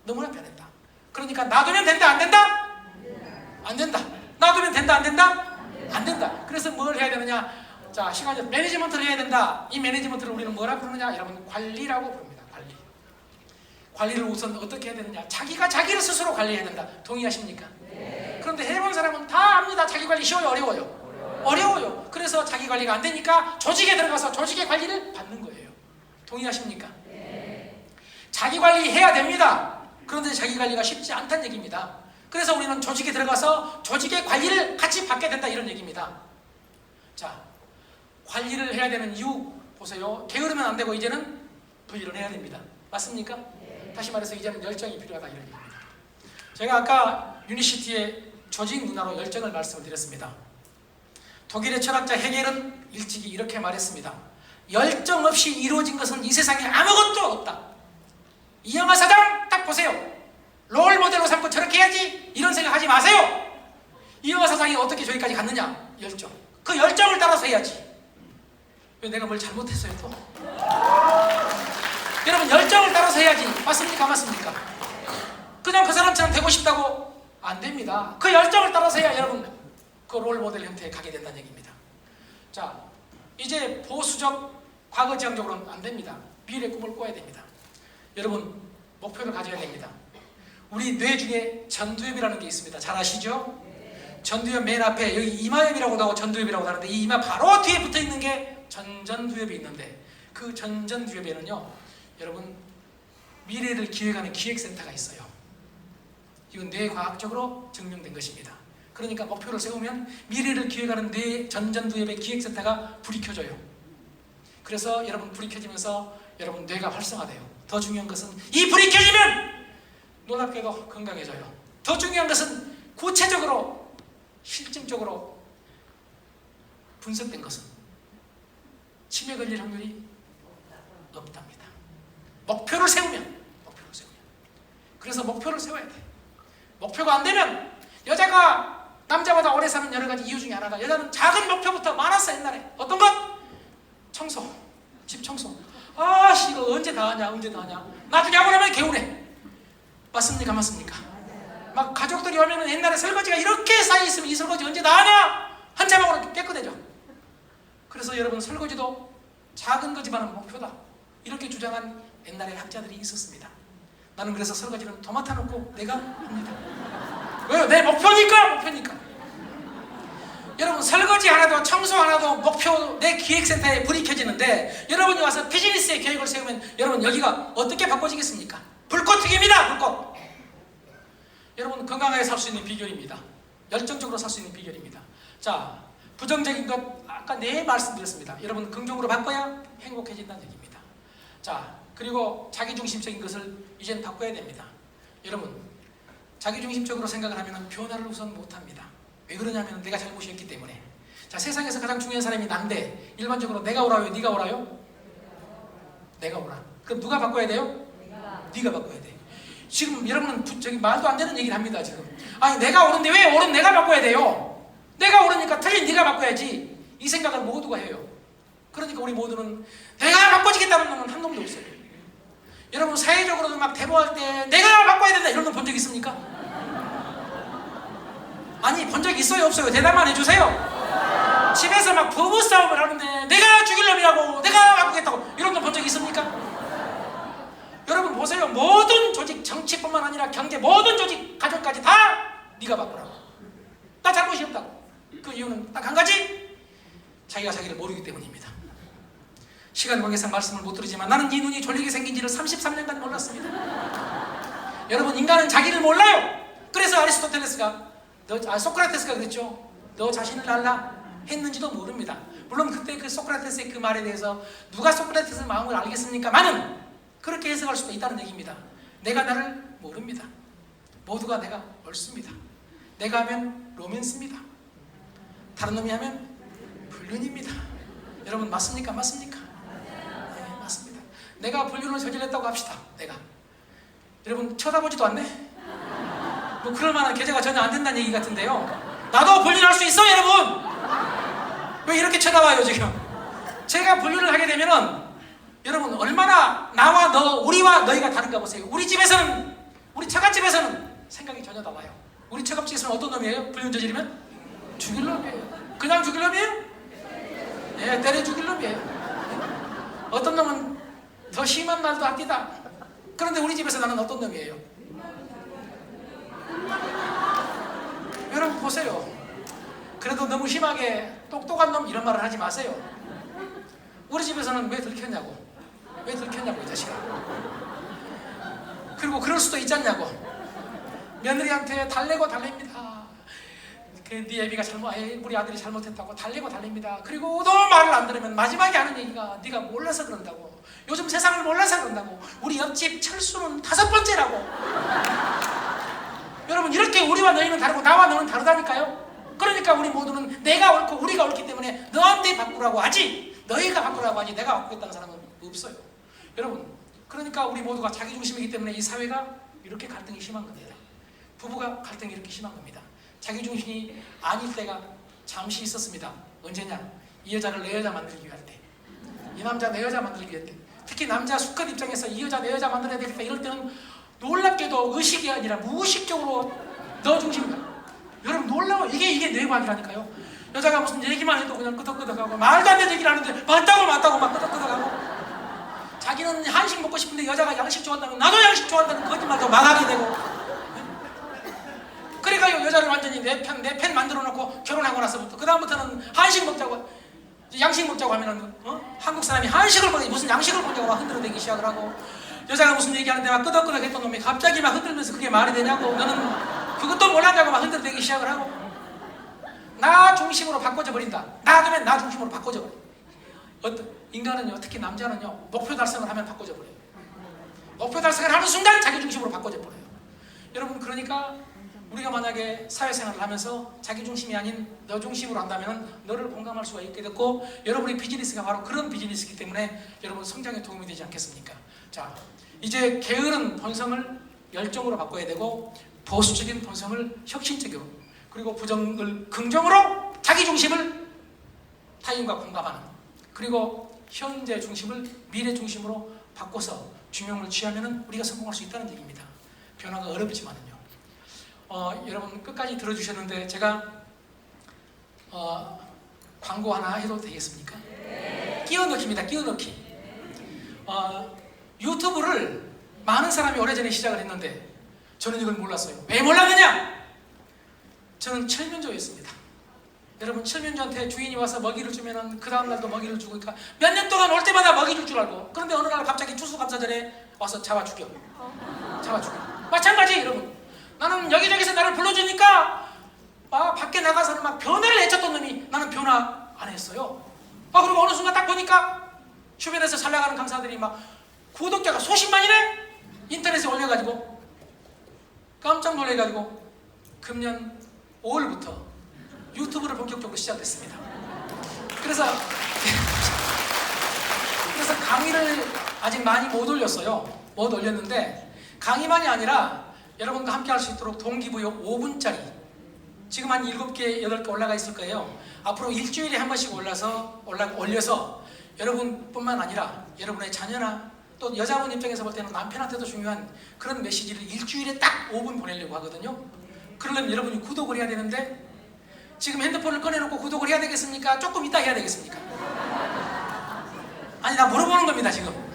Speaker 2: 너무나 변했다. 그러니까 놔두면 된다 안 된다? 안 된다. 놔두면 된다 안 된다? 안 된다. 그래서 뭘 해야 되느냐? 자, 시간이 매니지먼트를 해야 된다. 이 매니지먼트를 우리는 뭐라 부르느냐? 여러분, 관리라고 부릅니다. 관리. 관리를 우선 어떻게 해야 되느냐? 자기가 자기를 스스로 관리해야 된다. 동의하십니까? 네. 그런데 해본 사람은 다 압니다. 자기 관리 쉬워요, 어려워요? 어려워요. 그래서 자기 관리가 안 되니까 조직에 들어가서 조직의 관리를 받는 거예요. 동의하십니까? 네. 자기 관리해야 됩니다. 그런데 자기 관리가 쉽지 않다는 얘기입니다. 그래서 우리는 조직에 들어가서 조직의 관리를 같이 받게 된다, 이런 얘기입니다. 자, 관리를 해야 되는 이유 보세요. 게으르면 안 되고 이제는 부지런해야 됩니다. 맞습니까? 네. 다시 말해서 이제는 열정이 필요하다, 이런 얘기입니다. 제가 아까 유니시티의 조직 문화로 열정을 말씀을 드렸습니다. 독일의 철학자 헤겔은 일찍이 이렇게 말했습니다. 열정 없이 이루어진 것은 이 세상에 아무것도 없다. 이영하 사장 딱 보세요. 롤 모델로 삼고 저렇게 해야지, 이런 생각하지 마세요. 이영하 사장이 어떻게 저기까지 갔느냐? 열정. 그 열정을 따라서 해야지. 왜 내가 뭘 잘못했어요 또? 여러분, 열정을 따라서 해야지. 맞습니까? 맞습니까? 그냥 그 사람처럼 되고 싶다고 안 됩니다. 그 열정을 따라서 해야 여러분 그 롤 모델 형태에 가게 된다는 얘기입니다. 자, 이제 보수적 과거지향적으로는 안 됩니다. 미래의 꿈을 꿔야 됩니다. 여러분, 목표를 가져야 됩니다. 우리 뇌 중에 전두엽이라는 게 있습니다. 잘 아시죠? 전두엽 맨 앞에 여기 이마엽이라고도 하고 전두엽이라고도 하는데, 이 이마 바로 뒤에 붙어 있는 게 전전두엽이 있는데, 그 전전두엽에는요, 여러분, 미래를 기획하는 기획센터가 있어요. 이건 뇌과학적으로 증명된 것입니다. 그러니까 목표를 세우면 미래를 기획하는 뇌 전전두엽의 기획센터가 불이 켜져요. 그래서 여러분, 불이 켜지면서 여러분 뇌가 활성화돼요. 더 중요한 것은 이 불이 켜지면 놀랍게도 건강해져요. 더 중요한 것은 구체적으로 실증적으로 분석된 것은 치매 걸릴 확률이 없답니다. 목표를 세우면. 그래서 목표를 세워야 돼. 목표가 안 되면, 여자가 남자보다 오래 사는 여러 가지 이유 중에 하나가, 여자는 작은 목표부터 많았어. 옛날에 어떤 것? 청소, 집 청소. 아씨, 이거 언제 다 하냐, 언제 다 하냐. 나중에 하고 나면 개운해. 맞습니까? 맞습니까? 막 가족들이 오면은 옛날에 설거지가 이렇게 쌓여있으면 이 설거지 언제 다 하냐? 한참 하고 깨끗해져. 그래서 여러분, 설거지도 작은 거지만은 목표다, 이렇게 주장한 옛날에 학자들이 있었습니다. 나는 그래서 설거지는 토마토 넣고 내가 합니다. 왜요? 내 목표니까. 여러분, 설거지 하나도 청소 하나도 목표, 내 기획센터에 불이 켜지는데, 여러분이 와서 비즈니스의 계획을 세우면 여러분 여기가 어떻게 바꿔지겠습니까? 불꽃 튀깁니다. 불꽃. 여러분, 건강하게 살 수 있는 비결입니다. 열정적으로 살 수 있는 비결입니다. 자, 부정적인 것 아까 네 말씀드렸습니다. 여러분, 긍정으로 바꿔야 행복해진다는 얘기입니다. 자, 그리고 자기중심적인 것을 이제는 바꿔야 됩니다. 여러분, 자기중심적으로 생각을 하면 변화를 우선 못합니다. 왜 그러냐면 내가 잘못이었기 때문에. 자, 세상에서 가장 중요한 사람이 난데, 일반적으로 내가 오라요, 네가 오라요? 내가 오라. 그럼 누가 바꿔야 돼요? 네가 바꿔야 돼. 지금 여러분은 저기 말도 안 되는 얘기를 합니다. 지금, 아니 내가 옳은데 왜 옳은 내가 바꿔야 돼요? 내가 옳으니까 틀린 네가 바꿔야지, 이 생각을 모두가 해요. 그러니까 우리 모두는 내가 바꿔지겠다는 놈은 한 놈도 없어요. 여러분, 사회적으로도 막 데모할 때 내가 바꿔야 된다 이런 놈 본 적 있습니까? 아니, 본 적 있어요, 없어요? 대답만 해주세요. 집에서 막 부부싸움을 하는데 내가 죽일 놈이라고, 내가 바꾸겠다고, 이런 놈 본 적 있습니까? 여러분 보세요. 모든 조직, 정치뿐만 아니라 경제, 모든 조직, 가정까지 다 네가 바꾸라고. 나 잘못이 없다고. 그 이유는 딱 한 가지, 자기가 자기를 모르기 때문입니다. 시간 관계상 말씀을 못 드리지만 나는 네 눈이 졸리게 생긴지를 33년간 몰랐습니다. 여러분, 인간은 자기를 몰라요. 그래서 아리스토텔레스가, 소크라테스가 그랬죠. 너 자신을 알라 했는지도 모릅니다. 물론 그때 그 소크라테스의 그 말에 대해서 누가 소크라테스의 마음을 알겠습니까?만은 그렇게 해석할 수도 있다는 얘기입니다. 내가 나를 모릅니다. 모두가 내가 옳습니다. 내가 하면 로맨스입니다. 다른 놈이 하면 불륜입니다. 여러분, 맞습니까? 맞습니까? 네, 맞습니다. 내가 불륜을 저질렀다고 합시다. 내가. 여러분, 쳐다보지도 않네? 뭐 그럴 만한 계제가 전혀 안 된다는 얘기 같은데요. 나도 불륜할 수 있어, 여러분! 왜 이렇게 쳐다봐요, 지금? 제가 불륜을 하게 되면은 여러분, 얼마나 나와 너, 우리와 너희가 다른가 보세요. 우리 집에서는, 우리 처갓집에서는 생각이 전혀 달라요. 우리 처갓집에서는 어떤 놈이에요? 불륜 저지르면? 죽일 놈이에요. 그냥 죽일 놈이에요? 예, 때려 죽일 놈이에요. 어떤 놈은 더 심한 말도 합니다. 그런데 우리 집에서 나는 어떤 놈이에요? 여러분 보세요. 그래도 너무 심하게 똑똑한 놈 이런 말을 하지 마세요. 우리 집에서는 왜 들켰냐고. 왜 들켰냐고 이 자식아. 그리고 그럴 수도 있지 않냐고. 며느리한테 달래고 달랩니다. 네 애비가 우리 아들이 잘못했다고 달래고 달립니다. 그리고 또 말을 안 들으면 마지막에 하는 얘기가 네가 몰라서 그런다고. 요즘 세상을 몰라서 그런다고. 우리 옆집 철수는 5번째라고. 여러분 이렇게 우리와 너희는 다르고 나와 너는 다르다니까요. 그러니까 우리 모두는 내가 옳고 우리가 옳기 때문에 너한테 바꾸라고 하지, 너희가 바꾸라고 하지 내가 바꾸겠다는 사람은 없어요. 여러분 그러니까 우리 모두가 자기중심이기 때문에 이 사회가 이렇게 갈등이 심한 겁니다. 부부가 갈등이 이렇게 심한 겁니다. 자기중심이 아닐 때가 잠시 있었습니다. 언제냐? 이 여자를 내 여자 만들기 위할 때, 이 남자 내 여자 만들기 위할 때, 특히 남자 수컷 입장에서 이 여자 내 여자 만들어야 되겠다 이럴 때는 놀랍게도 의식이 아니라 무의식적으로 너 중심이다. 여러분 놀라워. 이게 뇌관이라니까요. 여자가 무슨 얘기만 해도 그냥 끄덕끄덕하고 말도 안 되는 얘기를 하는데 맞다고 막 끄덕끄덕하고, 자기는 한식 먹고 싶은데 여자가 양식 좋아한다면 나도 양식 좋아한다는 거짓말도 말하게 되고. 그러니까 여자를 완전히 내 편 만들어 놓고 결혼하고 나서부터 그 다음부터는 한식 먹자고, 양식 먹자고 하면은 한국 사람이 한식을 먹지 무슨 양식을 먹자고 막 흔들어대기 시작을 하고, 여자가 무슨 얘기하는데 막 끄덕끄덕 했던 놈이 갑자기 막 흔들면서 그게 말이 되냐고, 너는 그것도 몰랐냐고 막 흔들어대기 시작을 하고, 나 중심으로 바꿔져 버린다. 놔두면 나 중심으로 바꿔져 버려. 인간은요, 특히 남자는요, 목표 달성을 하면 바꿔져 버려요. 목표 달성을 하는 순간 자기 중심으로 바꿔져 버려요. 여러분 그러니까 우리가 만약에 사회생활을 하면서 자기 중심이 아닌 너 중심으로 한다면 너를 공감할 수가 있게 됐고, 여러분의 비즈니스가 바로 그런 비즈니스이기 때문에 여러분 성장에 도움이 되지 않겠습니까? 자, 이제 게으른 본성을 열정으로 바꿔야 되고, 보수적인 본성을 혁신적으로, 그리고 부정을 긍정으로, 자기 중심을 타인과 공감하는, 그리고 현재 중심을 미래 중심으로 바꿔서 균형을 취하면 우리가 성공할 수 있다는 얘기입니다. 변화가 어렵지만은요. 여러분 끝까지 들어주셨는데 제가 광고 하나 해도 되겠습니까? 끼워넣기입니다. 끼워넣기. 유튜브를 많은 사람이 오래전에 시작을 했는데 저는 이걸 몰랐어요. 왜 몰랐느냐? 저는 칠면조였습니다. 여러분 칠면조한테 주인이 와서 먹이를 주면은 그 다음날도 먹이를 주고, 그러니까 몇 년 동안 올 때마다 먹이 줄 줄 알고, 그런데 어느 날 갑자기 추수감사절에 와서 잡아 죽여. 마찬가지 여러분. 나는 여기저기서 나를 불러주니까 밖에 나가서는 막 변화를 외쳤던 놈이 나는 변화 안 했어요. 그리고 어느 순간 딱 보니까 주변에서 잘 나가는 강사들이 막 구독자가 수십만이네? 인터넷에 올려가지고 깜짝 놀래가지고 금년 5월부터 유튜브를 본격적으로 시작했습니다. 그래서 강의를 아직 많이 못 올렸어요. 못 올렸는데 강의만이 아니라 여러분과 함께 할 수 있도록 동기부여 5분짜리 지금 한 7개, 8개 올라가 있을 거예요. 앞으로 일주일에 한 번씩 올려서 여러분뿐만 아니라 여러분의 자녀나 또 여자분 입장에서 볼 때는 남편한테도 중요한 그런 메시지를 일주일에 딱 5분 보내려고 하거든요. 그러려면 여러분이 구독을 해야 되는데, 지금 핸드폰을 꺼내놓고 구독을 해야 되겠습니까? 조금 이따 해야 되겠습니까? 아니, 나 물어보는 겁니다 지금.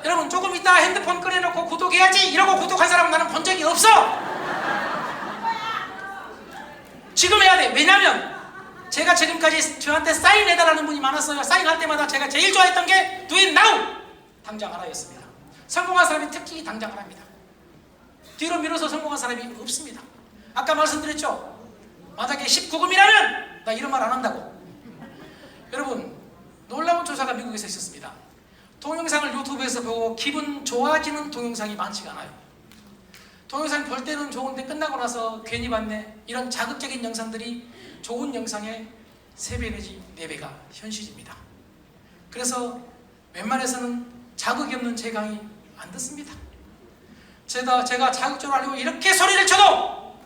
Speaker 2: 여러분 조금 이따 핸드폰 꺼내놓고 구독해야지 이러고 구독한 사람은 나는 본 적이 없어. 지금 해야 돼. 왜냐면 제가 지금까지 저한테 사인해달라는 분이 많았어요. 사인할 때마다 제가 제일 좋아했던 게 Do it now! 당장 하라였습니다. 성공한 사람이 특히 당장 하라입니다. 뒤로 밀어서 성공한 사람이 없습니다. 아까 말씀드렸죠? 만약에 19금이라면 나 이런 말 안 한다고. 여러분 놀라운 조사가 미국에서 있었습니다. 동영상을 유튜브에서 보고 기분 좋아지는 동영상이 많지가 않아요. 동영상 볼 때는 좋은데 끝나고 나서 괜히 봤네, 이런 자극적인 영상들이 좋은 영상의 3배 내지 4배가 현실입니다. 그래서 웬만해서는 자극이 없는 제 강의 안 듣습니다. 제가 자극적으로 하려고 이렇게 소리를 쳐도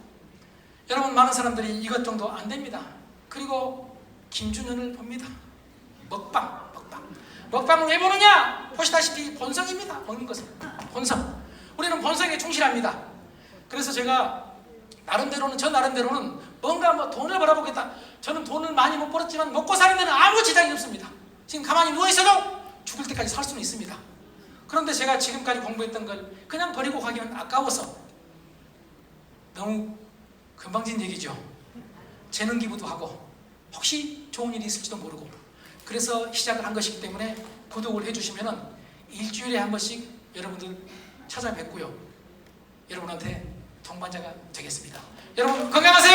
Speaker 2: 여러분 많은 사람들이 이것 정도 안 됩니다. 그리고 김준현을 봅니다. 먹방은 왜 보느냐? 보시다시피 본성입니다. 먹는 것은 본성. 우리는 본성에 충실합니다. 그래서 제가 나름대로는 저 나름대로는 뭔가 뭐 돈을 벌어보겠다. 저는 돈을 많이 못 벌었지만 먹고 사는 데는 아무 지장이 없습니다. 지금 가만히 누워 있어도 죽을 때까지 살 수는 있습니다. 그런데 제가 지금까지 공부했던 걸 그냥 버리고 가기는 아까워서 너무 금방진 얘기죠. 재능 기부도 하고 혹시 좋은 일이 있을지도 모르고 그래서 시작을 한 것이기 때문에 구독을 해주시면은 일주일에 한 번씩 여러분들 찾아뵙고요. 여러분한테 동반자가 되겠습니다. 여러분 건강하세요.